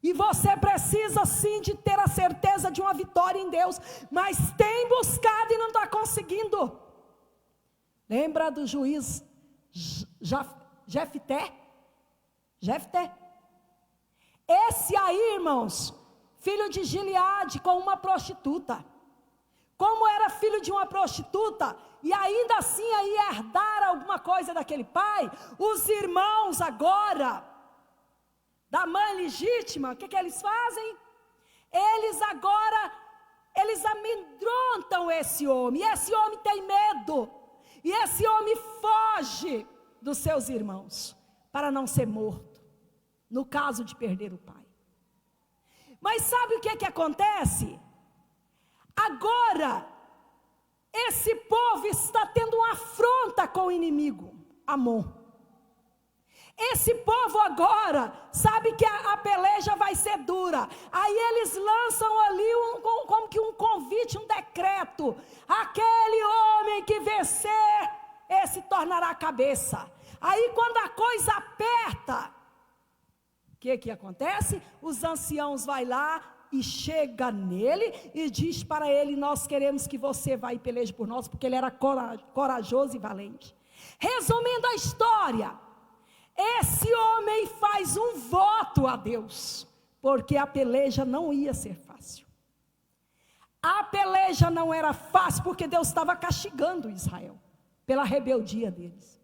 E você precisa sim de ter a certeza de uma vitória em Deus, mas tem buscado e não está conseguindo. Lembra do juiz Jefté? Esse aí, irmãos, filho de Gileade com uma prostituta. Como era filho de uma prostituta, e ainda assim ia herdar alguma coisa daquele pai, os irmãos agora, da mãe legítima, o que eles fazem? Eles amedrontam esse homem, e esse homem tem medo, e esse homem foge dos seus irmãos, para não ser morto, no caso de perder o pai. Mas sabe o que acontece? Agora, esse povo está tendo uma afronta com o inimigo, Amon. Esse povo agora sabe que a peleja vai ser dura. Aí eles lançam ali como que um convite, um decreto. Aquele homem que vencer, esse tornará cabeça. Aí quando a coisa aperta, o que acontece? Os anciãos vão lá e chega nele e diz para ele: nós queremos que você vá e peleje por nós, porque ele era corajoso e valente. Resumindo a história, esse homem faz um voto a Deus, porque a peleja não ia ser fácil. A peleja não era fácil, porque Deus estava castigando Israel pela rebeldia deles.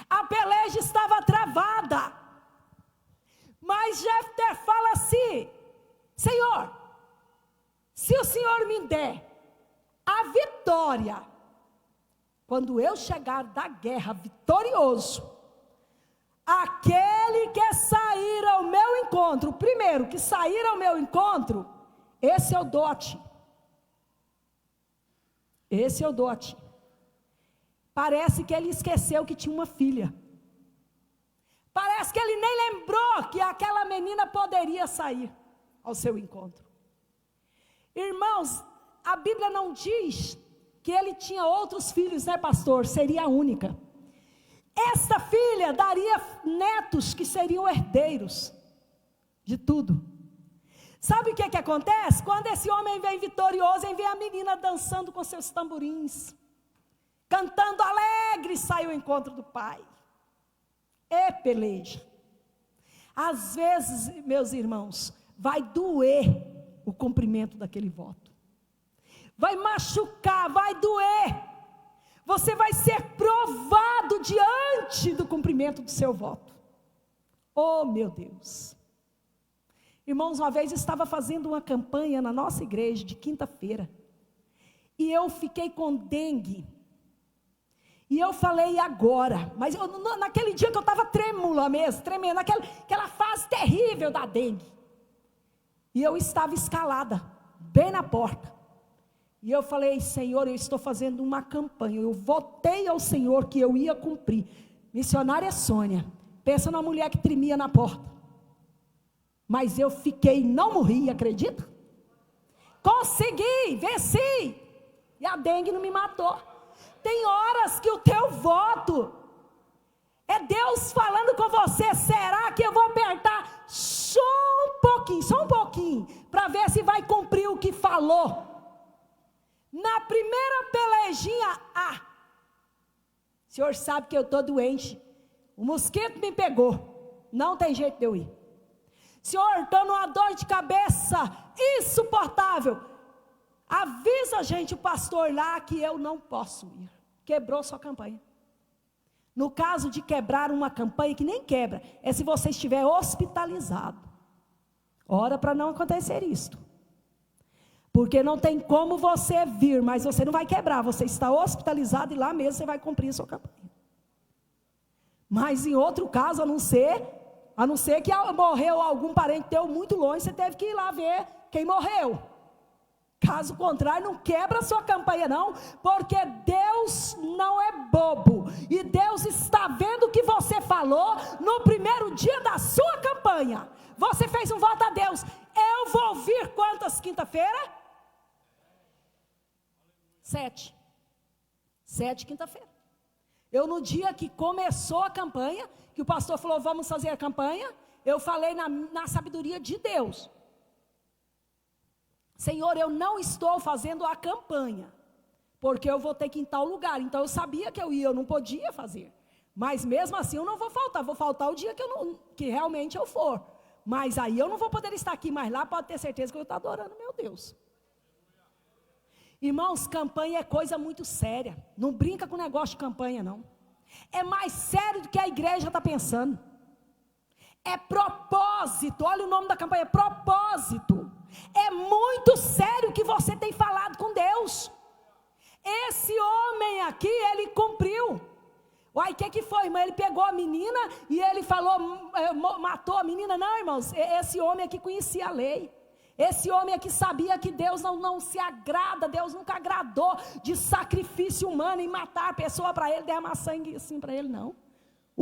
A peleja estava travada, mas Jefté fala assim: Senhor, se o Senhor me der a vitória, quando eu chegar da guerra vitorioso, aquele que sair ao meu encontro, o primeiro que sair ao meu encontro, esse eu dou a ti. Esse eu dou a ti. Parece que ele esqueceu que tinha uma filha. Parece que ele nem lembrou que aquela menina poderia sair ao seu encontro. Irmãos, a Bíblia não diz que ele tinha outros filhos, né, pastor? Seria a única. Esta filha daria netos que seriam herdeiros de tudo. Sabe o que acontece? Quando esse homem vem vitorioso, vem a menina dançando com seus tamborins, cantando alegre, sai ao encontro do pai. É peleja. Às vezes, meus irmãos, vai doer o cumprimento daquele voto. Vai machucar, vai doer. Você vai ser provado diante do cumprimento do seu voto. Oh, meu Deus. Irmãos, uma vez eu estava fazendo uma campanha na nossa igreja de quinta-feira. E eu fiquei com dengue. E eu falei agora, mas naquele dia que eu estava trêmula mesmo, tremendo, aquela fase terrível da dengue. E eu estava escalada, bem na porta. E eu falei: Senhor, eu estou fazendo uma campanha, eu votei ao Senhor que eu ia cumprir. Missionária Sônia, pensa numa mulher que tremia na porta. Mas eu fiquei, não morri, acredita? Consegui, venci. E a dengue não me matou. Tem horas que o teu voto é Deus falando com você: será que eu vou apertar só um pouquinho, para ver se vai cumprir o que falou? Na primeira pelejinha, o senhor sabe que eu estou doente, o mosquito me pegou, não tem jeito de eu ir. Senhor, estou numa dor de cabeça insuportável. Avisa, gente, o pastor lá que eu não posso ir. Quebrou sua campanha. No caso de quebrar uma campanha, que nem quebra, é se você estiver hospitalizado. Ora para não acontecer isto. Porque não tem como você vir, mas você não vai quebrar. Você está hospitalizado e lá mesmo você vai cumprir a sua campanha. Mas em outro caso, a não ser que morreu algum parente teu muito longe, você teve que ir lá ver quem morreu. Caso contrário, não quebra a sua campanha não, porque Deus não é bobo, e Deus está vendo o que você falou no primeiro dia da sua campanha. Você fez um voto a Deus: eu vou vir quantas quinta-feira? 7 quinta-feira. Eu, no dia que começou a campanha, que o pastor falou: vamos fazer a campanha, eu falei na sabedoria de Deus: Senhor, eu não estou fazendo a campanha, porque eu vou ter que ir em tal lugar. Então eu sabia que eu não podia fazer. Mas mesmo assim eu não vou faltar o dia que realmente eu for. Mas aí eu não vou poder estar aqui, mas lá pode ter certeza que eu vou estar adorando meu Deus. Irmãos, campanha é coisa muito séria. Não brinca com negócio de campanha não. É mais sério do que a igreja está pensando. É propósito. Olha o nome da campanha: propósito. É muito sério que você tem falado com Deus. Esse homem aqui, ele cumpriu. Uai, o que foi, irmão? Ele pegou a menina e ele falou, matou a menina? Não, irmãos, esse homem aqui conhecia a lei. Esse homem aqui sabia que Deus não se agrada, Deus nunca agradou de sacrifício humano e matar a pessoa para ele, derramar sangue assim para ele, não.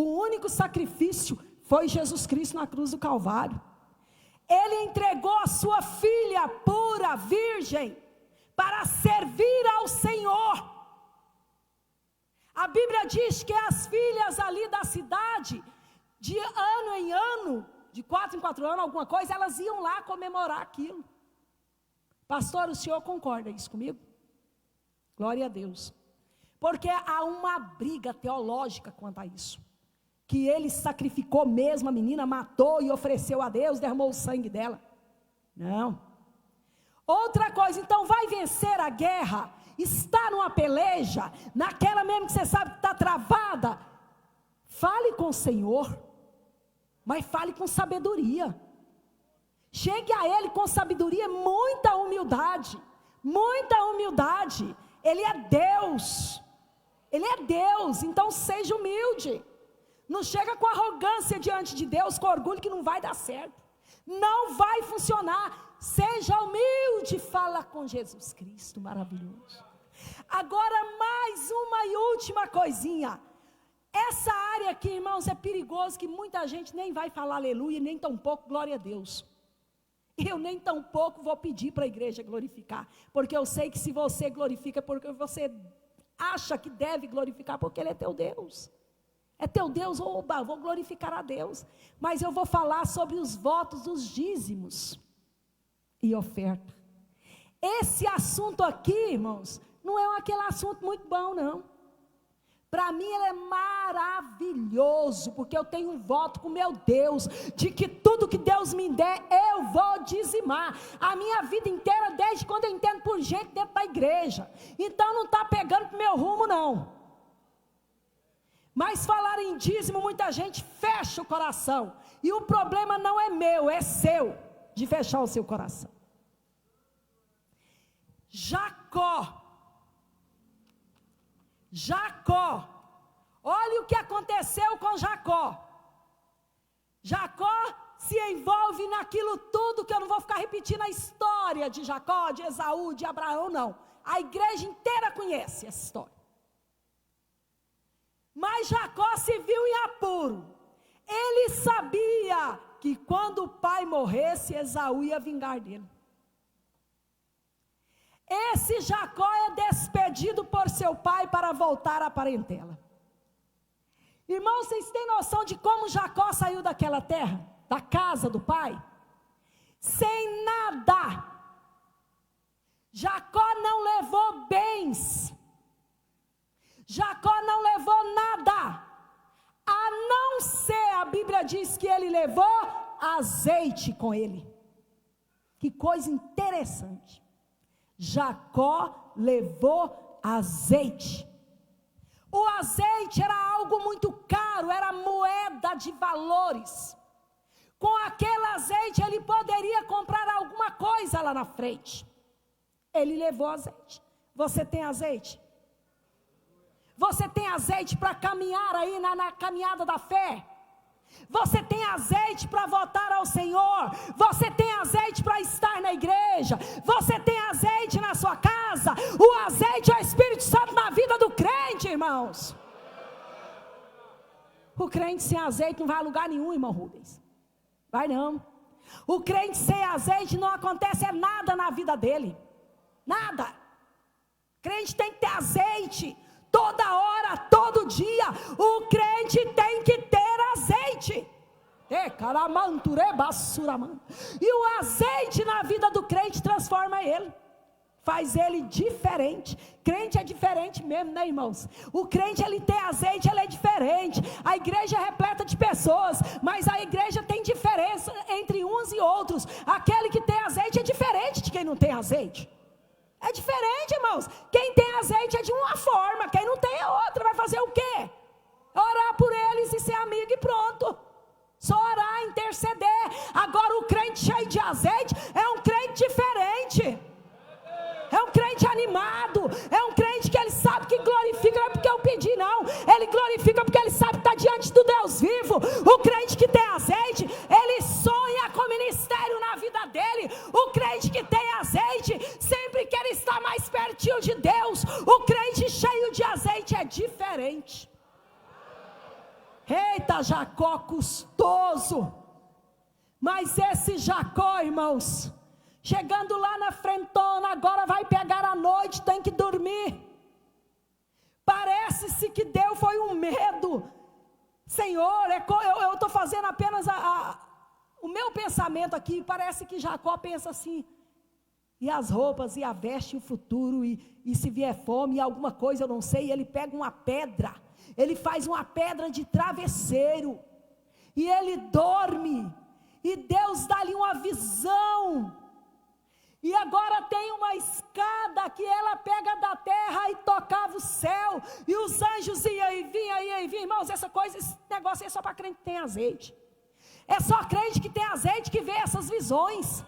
O único sacrifício foi Jesus Cristo na cruz do Calvário. Ele entregou a sua filha pura, virgem, para servir ao Senhor. A Bíblia diz que as filhas ali da cidade, de ano em ano, de 4 em 4 anos, alguma coisa, elas iam lá comemorar aquilo. Pastor, o senhor concorda isso comigo? Glória a Deus. Porque há uma briga teológica quanto a isso. Que ele sacrificou mesmo a menina, matou e ofereceu a Deus, derramou o sangue dela. Não. Outra coisa, então vai vencer a guerra, está numa peleja, naquela mesmo que você sabe que está travada, fale com o Senhor, mas fale com sabedoria. Chegue a Ele com sabedoria, muita humildade, muita humildade. Ele é Deus, Ele é Deus, então seja humilde. Não chega com arrogância diante de Deus, com orgulho, que não vai dar certo. Não vai funcionar. Seja humilde, fala com Jesus Cristo, maravilhoso. Agora mais uma e última coisinha. Essa área aqui, irmãos, é perigoso, que muita gente nem vai falar aleluia, nem tão pouco glória a Deus. Eu nem tão pouco vou pedir para a igreja glorificar, porque eu sei que se você glorifica, porque você acha que deve glorificar, porque Ele é teu Deus. É teu Deus, oba, vou glorificar a Deus. Mas eu vou falar sobre os votos dos dízimos e oferta. Esse assunto aqui, irmãos, não é aquele assunto muito bom, não. Para mim ele é maravilhoso, porque eu tenho um voto com meu Deus, de que tudo que Deus me der, eu vou dizimar. A minha vida inteira, desde quando eu entendo por gente dentro da igreja. Então não está pegando para o meu rumo, não. Mas falar em dízimo, muita gente fecha o coração. E o problema não é meu, é seu, de fechar o seu coração. Jacó, olha o que aconteceu com Jacó. Jacó se envolve naquilo tudo, que eu não vou ficar repetindo a história de Jacó, de Esaú, de Abraão, não. A igreja inteira conhece essa história. Mas Jacó se viu em apuro. Ele sabia que quando o pai morresse, Esaú ia vingar dele. Esse Jacó é despedido por seu pai para voltar à parentela. Irmãos, vocês têm noção de como Jacó saiu daquela terra, da casa do pai? Sem nada. Jacó não levou bens. Jacó não levou nada, a não ser, a Bíblia diz que ele levou azeite com ele. Que coisa interessante. Jacó levou azeite. O azeite era algo muito caro, era moeda de valores. Com aquele azeite ele poderia comprar alguma coisa lá na frente. Ele levou azeite. Você tem azeite? Você tem azeite para caminhar aí na caminhada da fé? Você tem azeite para votar ao Senhor? Você tem azeite para estar na igreja? Você tem azeite na sua casa? O azeite é o Espírito Santo na vida do crente, irmãos. O crente sem azeite não vai a lugar nenhum, irmão Rubens. Vai não. O crente sem azeite não acontece nada na vida dele. Nada. O crente tem que ter azeite. Toda hora, todo dia, o crente tem que ter azeite. E o azeite na vida do crente transforma ele, faz ele diferente. Crente é diferente mesmo, né, irmãos? O crente, ele tem azeite, ele é diferente. A igreja é repleta de pessoas, mas a igreja tem diferença entre uns e outros. Aquele que tem azeite é diferente de quem não tem azeite. É diferente, irmãos. Quem tem azeite é de uma forma, quem não tem é outra. Vai fazer o quê? Orar por eles e ser amigo e pronto. Só orar, interceder. Agora o crente cheio de azeite é um crente diferente. É um crente animado. É um crente que ele sabe que glorifica. Não é porque eu pedi, não. Ele glorifica porque ele sabe que está diante do Deus vivo. O crente que tem azeite, ele sonha com ministério na vida dele. O crente que tem azeite sempre quer estar mais pertinho de Deus. O crente cheio de azeite é diferente. Eita, Jacó custoso. Mas esse Jacó, irmãos, chegando lá na frentona, agora vai pegar a noite, tem que dormir. Parece-se que deu foi um medo. Senhor, eu estou fazendo apenas o meu pensamento aqui. Parece que Jacó pensa assim: e as roupas, e a veste, e o futuro, e se vier fome, e alguma coisa, eu não sei. Ele pega uma pedra, ele faz uma pedra de travesseiro, e ele dorme, e Deus dá-lhe uma visão. E agora tem uma escada que ela pega da terra e tocava o céu, e os anjos iam e vinham, irmãos, esse negócio é só para crente que tem azeite. É só crente que tem azeite que vê essas visões.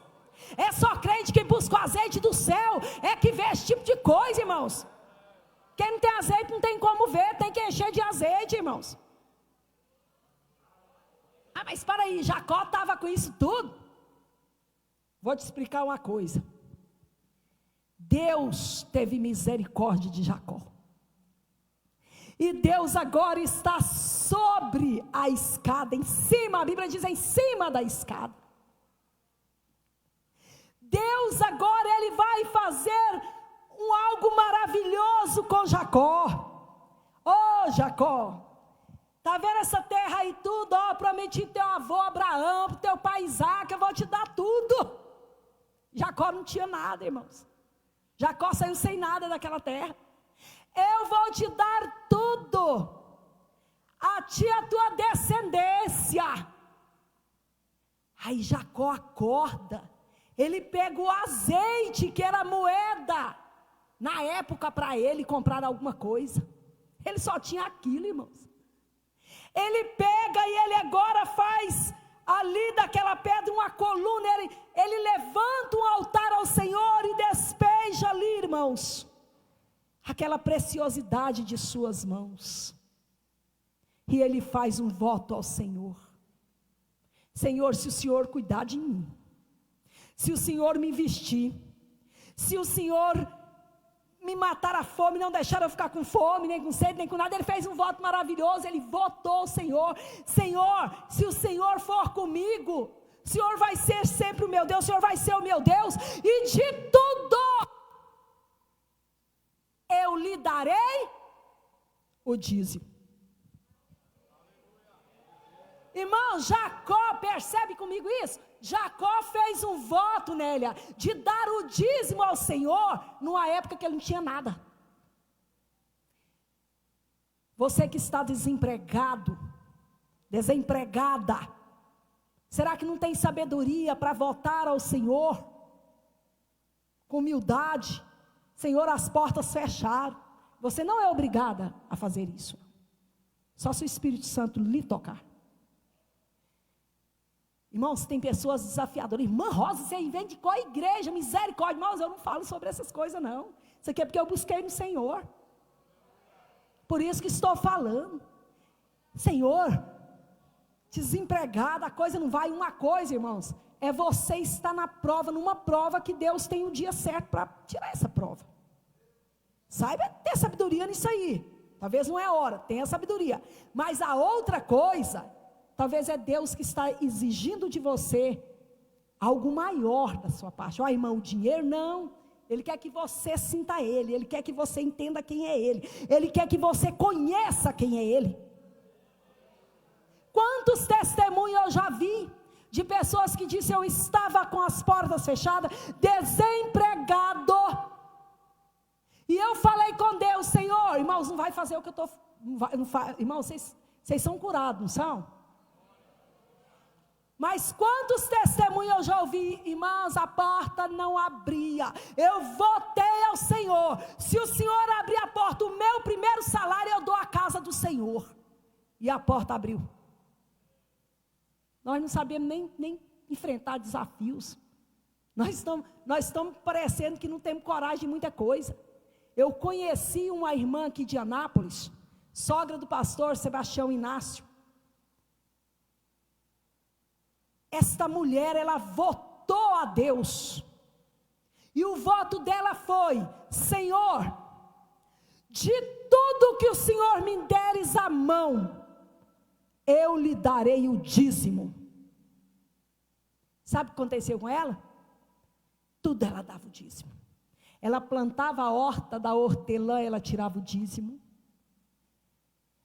É só crente que busca o azeite do céu, é que vê esse tipo de coisa, irmãos. Quem não tem azeite não tem como ver, tem que encher de azeite, irmãos. Ah, mas para aí, Jacó estava com isso tudo? Vou te explicar uma coisa. Deus teve misericórdia de Jacó. E Deus agora está sobre a escada, em cima, a Bíblia diz em cima da escada. Deus agora, Ele vai fazer algo maravilhoso com Jacó. Ô Jacó, está vendo essa terra aí tudo? Ó, prometi teu avô Abraão, para teu pai Isaac, eu vou te dar tudo. Jacó não tinha nada, irmãos. Jacó saiu sem nada daquela terra. Eu vou te dar tudo, a ti a tua descendência. Aí Jacó acorda, ele pega o azeite, que era moeda, na época para ele comprar alguma coisa. Ele só tinha aquilo, irmãos. Ele pega e ele agora faz ali daquela pedra uma coluna, ele levanta um altar ao Senhor e despeja ali, irmãos, aquela preciosidade de suas mãos. E ele faz um voto ao Senhor: Senhor, se o Senhor cuidar de mim, se o Senhor me vestir, se o Senhor me matar a fome, não deixar eu ficar com fome, nem com sede, nem com nada. Ele fez um voto maravilhoso, ele votou ao Senhor: Senhor, se o Senhor for comigo, o Senhor vai ser sempre o meu Deus, o Senhor vai ser o meu Deus, e de tudo eu lhe darei o dízimo. Irmão, Jacó, percebe comigo isso? Jacó fez um voto, Nélia, de dar o dízimo ao Senhor, numa época que ele não tinha nada. Você que está desempregado, desempregada, será que não tem sabedoria para votar ao Senhor? Com humildade: Senhor, as portas fecharam. Você não é obrigada a fazer isso, só se o Espírito Santo lhe tocar. Irmãos, tem pessoas desafiadoras. Irmã Rosa, você vem de qual igreja? Misericórdia. Irmãos, eu não falo sobre essas coisas não. Isso aqui é porque eu busquei no Senhor. Por isso que estou falando. Senhor, desempregada, a coisa não vai. Uma coisa, irmãos, é você estar na prova, numa prova que Deus tem o dia certo para tirar essa prova. Saiba ter sabedoria nisso aí. Talvez não é a hora, tenha sabedoria. Mas a outra coisa, talvez é Deus que está exigindo de você algo maior da sua parte. Ó, irmão, o dinheiro não. Ele quer que você sinta Ele. Ele quer que você entenda quem é Ele. Ele quer que você conheça quem é Ele. Quantos testemunhos eu já vi de pessoas que disseram: eu estava com as portas fechadas, desempregado, e eu falei com Deus: Senhor, irmãos, não vai fazer o que eu estou... Irmãos, vocês são curados, não são? Mas quantos testemunhos eu já ouvi, irmãos, a porta não abria. Eu votei ao Senhor: se o Senhor abrir a porta, o meu primeiro salário eu dou à casa do Senhor. E a porta abriu. Nós não sabemos nem enfrentar desafios. Nós estamos parecendo que não temos coragem de muita coisa. Eu conheci uma irmã aqui de Anápolis, sogra do pastor Sebastião Inácio. Esta mulher, ela votou a Deus, e o voto dela foi: Senhor, de tudo que o Senhor me deres a mão, eu lhe darei o dízimo. Sabe o que aconteceu com ela? Tudo ela dava o dízimo. Ela plantava a horta da hortelã, ela tirava o dízimo.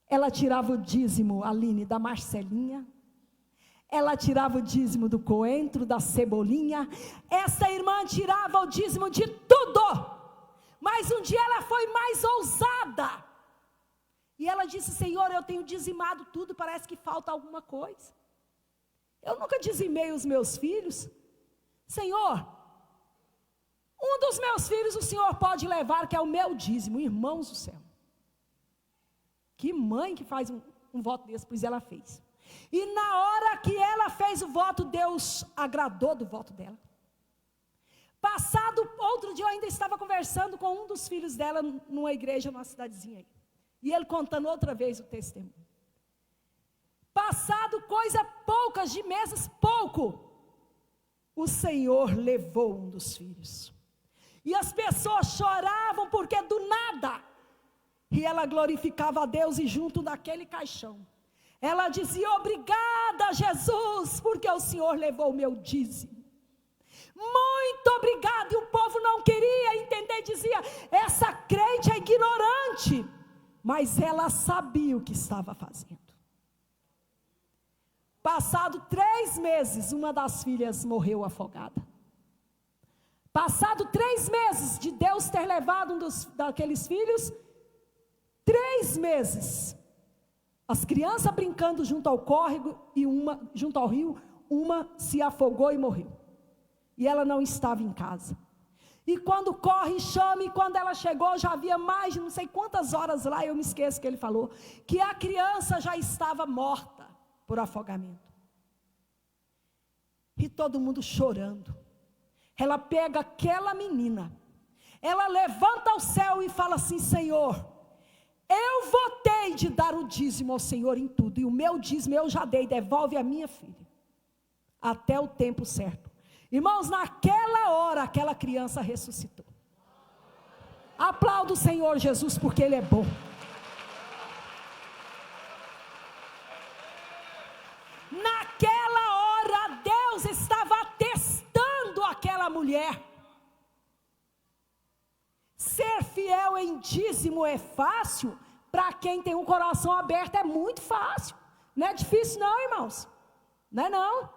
Ela tirava o dízimo, Aline, da Marcelinha. Ela tirava o dízimo do coentro, da cebolinha. Essa irmã tirava o dízimo de tudo. Mas um dia ela foi mais ousada. E ela disse: Senhor, eu tenho dizimado tudo, parece que falta alguma coisa. Eu nunca dizimei os meus filhos. Senhor, um dos meus filhos o Senhor pode levar, que é o meu dízimo. Irmãos do céu. Que mãe que faz um voto desse? Pois ela fez. E na hora que ela fez o voto, Deus agradou do voto dela. Passado outro dia, eu ainda estava conversando com um dos filhos dela numa igreja, numa cidadezinha aí. E ele contando outra vez o testemunho. Passado poucas de meses, o Senhor levou um dos filhos. E as pessoas choravam porque do nada. E ela glorificava a Deus e junto daquele caixão, ela dizia: obrigada, Jesus, porque o Senhor levou o meu dízimo. Muito obrigada. E o povo não queria entender, dizia: essa crente é ignorante. Mas ela sabia o que estava fazendo. Passado 3 meses, uma das filhas morreu afogada. Passado 3 meses de Deus ter levado daqueles filhos, 3 meses, as crianças brincando junto ao córrego e junto ao rio, uma se afogou e morreu. E ela não estava em casa. E quando corre e chama, e quando ela chegou, já havia mais de não sei quantas horas lá, eu me esqueço que ele falou, que a criança já estava morta por afogamento. E todo mundo chorando. Ela pega aquela menina, ela levanta ao céu e fala assim: Senhor, eu votei de dar o dízimo ao Senhor em tudo, e o meu dízimo eu já dei, devolve a minha filha, até o tempo certo. Irmãos, naquela hora, aquela criança ressuscitou. Aplauda o Senhor Jesus, porque Ele é bom. Naquela hora, Deus estava testando aquela mulher. Ser fiel em dízimo é fácil? Para quem tem um coração aberto é muito fácil. Não é difícil não, irmãos. Não é não.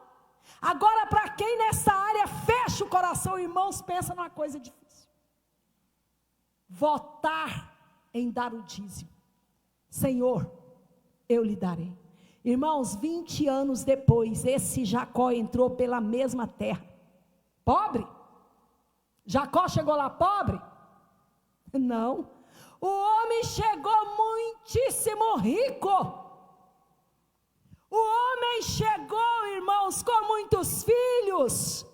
Agora, para quem nessa área fecha o coração, irmãos, pensa numa coisa difícil. Votar em dar o dízimo. Senhor, eu lhe darei. Irmãos, 20 anos depois, esse Jacó entrou pela mesma terra. Pobre? Jacó chegou lá pobre? Não. O homem chegou muitíssimo rico. O homem chegou, irmãos, com muitos filhos.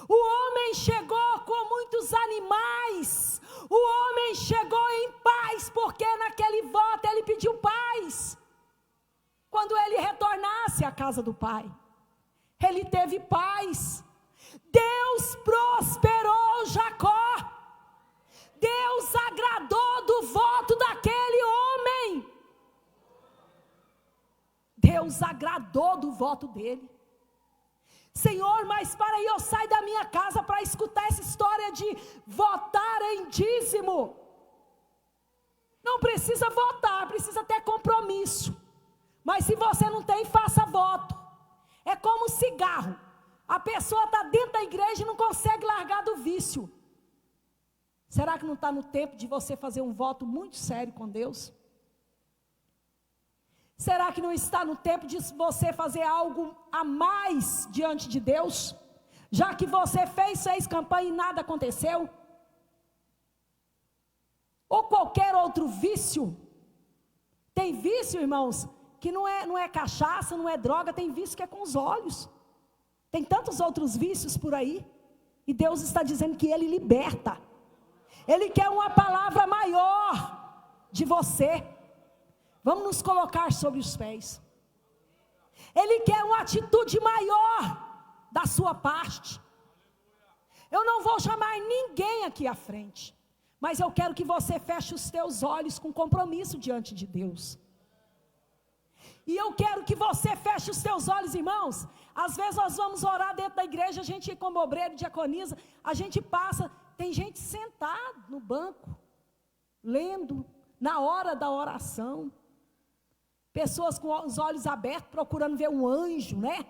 O homem chegou com muitos animais. O homem chegou em paz, porque naquele voto ele pediu paz. Quando ele retornasse à casa do pai, ele teve paz. Deus prosperou Jacó. Deus agradou do voto daquele homem. Deus agradou do voto dele. Senhor, mas para aí eu saio da minha casa para escutar essa história de votar em dízimo. Não precisa votar, precisa ter compromisso. Mas se você não tem, faça voto. É como cigarro. A pessoa está dentro da igreja e não consegue largar do vício. Será que não está no tempo de você fazer um voto muito sério com Deus? Será que não está no tempo de você fazer algo a mais diante de Deus? Já que você fez campanha e nada aconteceu? Ou qualquer outro vício? Tem vício, irmãos, que não é cachaça, não é droga, tem vício que é com os olhos. Tem tantos outros vícios por aí. E Deus está dizendo que Ele liberta. Ele quer uma palavra maior de você. Vamos nos colocar sobre os pés. Ele quer uma atitude maior da sua parte. Eu não vou chamar ninguém aqui à frente, mas eu quero que você feche os teus olhos com compromisso diante de Deus. E eu quero que você feche os seus olhos, irmãos. Às vezes nós vamos orar dentro da igreja, a gente como obreiro, diaconisa, a gente passa, tem gente sentada no banco, lendo, na hora da oração. Pessoas com os olhos abertos, procurando ver um anjo, né?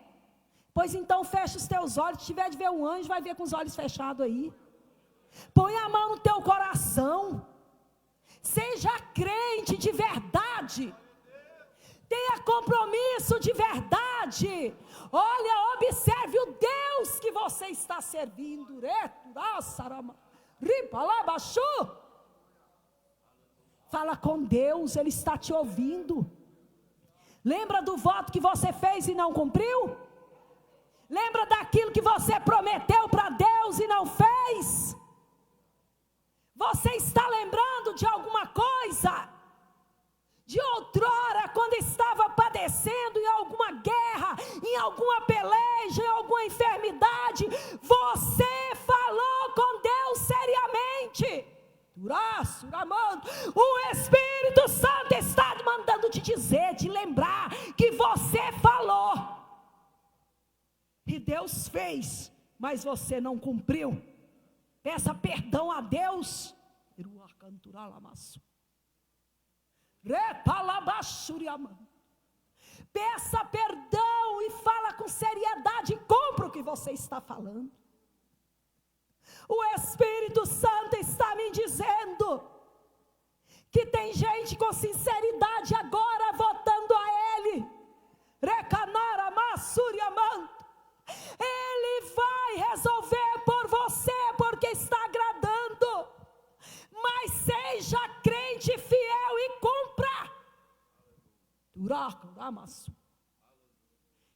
Pois então fecha os teus olhos, se tiver de ver um anjo, vai ver com os olhos fechados aí. Põe a mão no teu coração. Seja crente de verdade. Tenha compromisso de verdade. Olha, observe o Deus que você está servindo. Fala com Deus, Ele está te ouvindo. Lembra do voto que você fez e não cumpriu? Lembra daquilo que você prometeu para Deus e não fez? Você está lembrando de alguma coisa? De outrora, quando estava padecendo em alguma guerra, em alguma peleja, em alguma enfermidade, você falou com Deus seriamente. O Espírito Santo está mandando te dizer, te lembrar que você falou. E Deus fez, mas você não cumpriu. Peça perdão a Deus. Peça perdão e fala com seriedade e cumpra o que você está falando. O Espírito Santo está me dizendo que tem gente com sinceridade agora votando a Ele. Ele vai resolver por você porque está agradando. Mas seja crente fiel e cumpra.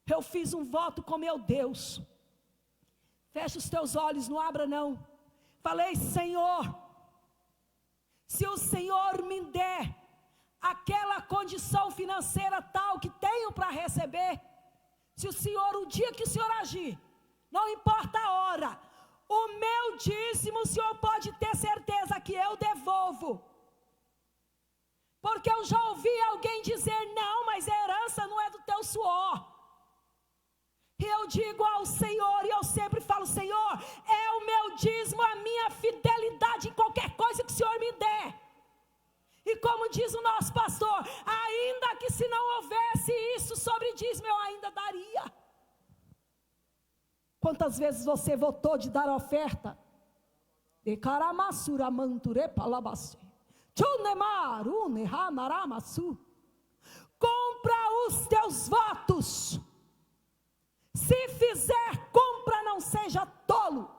Eu fiz um voto com meu Deus. Fecha os teus olhos, não abra não. Falei, Senhor, se o Senhor me der aquela condição financeira tal que tenho para receber, se o Senhor, o dia que o Senhor agir, não importa a hora, o meu dízimo, o Senhor pode ter certeza que eu devolvo. Porque eu já ouvi alguém dizer, não, mas a herança não é do teu suor. E eu digo ao Senhor, e eu sempre falo, Senhor, é o meu dízimo, a minha fidelidade em qualquer coisa que o Senhor me der. E como diz o nosso pastor, ainda que se não houvesse isso sobre dízimo, eu ainda daria. Quantas vezes você votou de dar oferta? Compra os teus votos. Se fizer, compra, não seja tolo.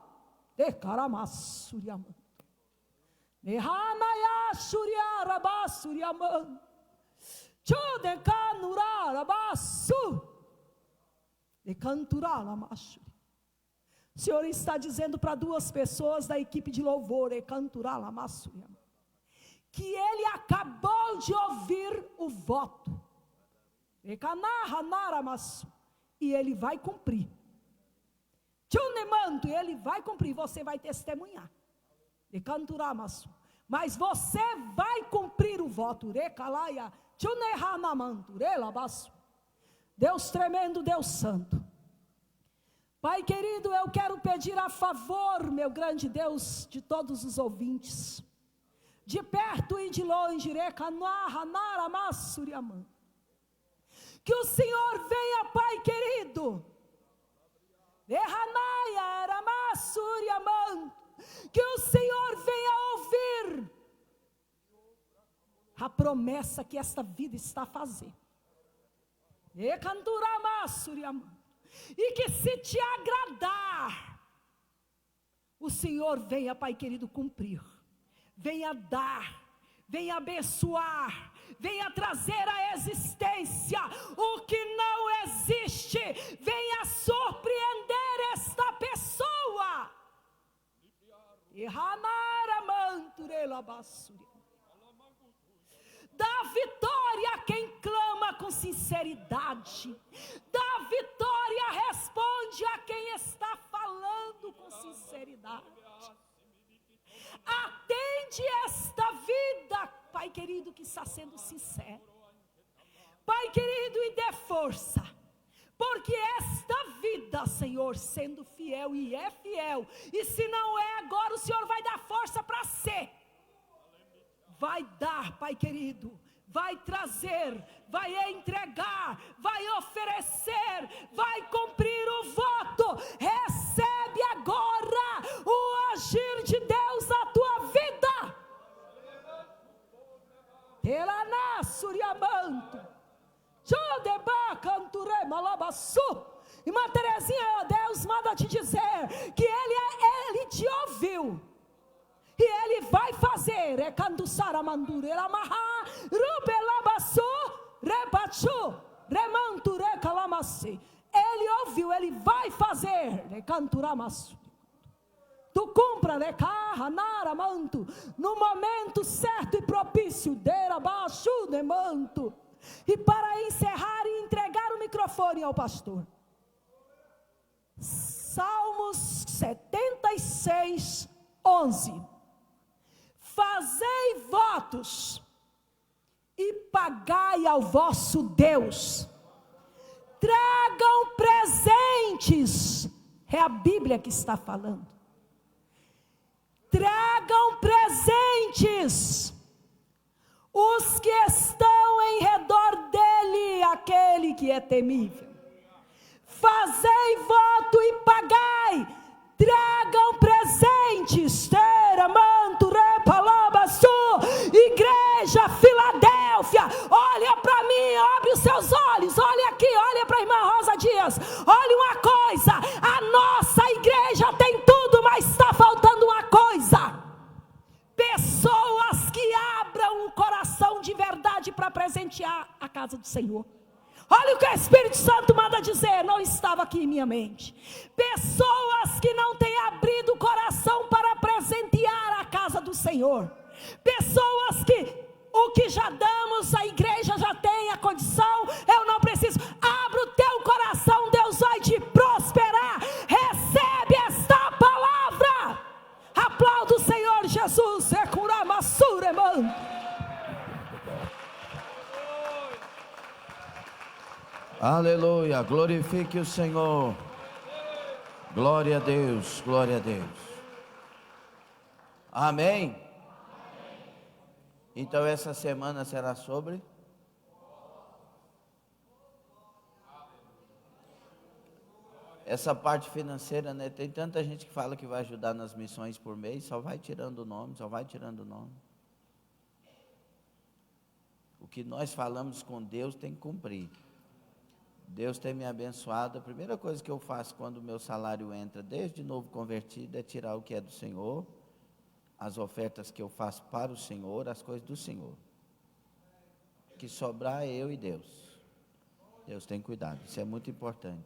O Senhor está dizendo para duas pessoas da equipe de louvor, que Ele acabou de ouvir o voto. E Ele vai cumprir. Ele vai cumprir, você vai testemunhar. Mas você vai cumprir o voto. Deus tremendo, Deus santo. Pai querido, eu quero pedir a favor, meu grande Deus, de todos os ouvintes, de perto e de longe, que o Senhor venha, Pai querido, que o Senhor venha ouvir a promessa que esta vida está a fazer. E que se te agradar, o Senhor venha, Pai querido, cumprir. Venha dar, venha abençoar, venha trazer à existência o que não existe. Venha surpreender esta pessoa. Dá vitória a quem clama com sinceridade. Dá vitória, responde a quem está falando com sinceridade. Atende esta vida, Pai querido, que está sendo sincero. Pai querido, e dê força, porque esta vida, Senhor, sendo fiel, e é fiel, e se não é agora, o Senhor vai dar força para ser, vai dar, Pai querido, vai trazer, vai entregar, vai oferecer, vai cumprir o voto. Recebe agora o agir de Deus na tua vida. Elaná suriamanto, jodeba canture malabaçu. Irmã Terezinha, Deus manda te dizer que Ele te ouviu. E Ele vai fazer, é canduçara mandura, elamaha, rubelabaçu, rebachu, remanture calamasi. Ele ouviu, Ele vai fazer, é canturamaçu. Tu cumpra, né, carra, nara, manto, no momento certo e propício, dera, baixo, de manto. E para encerrar e entregar o microfone ao pastor, Salmos 76, 11. Fazei votos e pagai ao vosso Deus, tragam presentes, é a Bíblia que está falando, tragam presentes, os que estão em redor dele, aquele que é temível. Fazei voto e pagai, tragam presentes, teramanto, repalabaçu. Igreja Filadélfia, olha para mim, abre os seus olhos, olha aqui, olha para a irmã Rosa Dias, olha uma coisa, a nossa igreja tem tudo, mas está faltando uma coisa: pessoas que abram o coração de verdade para presentear a casa do Senhor. Olha o que o Espírito Santo manda dizer, não estava aqui em minha mente. Pessoas que não têm abrido o coração para presentear a casa do Senhor. Pessoas que o que já damos, a igreja já tem a condição, eu não preciso. Abra o teu coração, Deus vai te prosperar. Recebe esta palavra. Aplauda o Senhor Jesus. Aleluia, glorifique o Senhor. Glória a Deus, glória a Deus. Amém? Então essa semana será sobre essa parte financeira, né? Tem tanta gente que fala que vai ajudar nas missões por mês, só vai tirando o nome, só vai tirando o nome. O que nós falamos com Deus tem que cumprir. Deus tem me abençoado. A primeira coisa que eu faço quando o meu salário entra, desde novo convertido, é tirar o que é do Senhor, as ofertas que eu faço para o Senhor, as coisas do Senhor. Que sobrar é eu e Deus. Deus tem cuidado, isso é muito importante.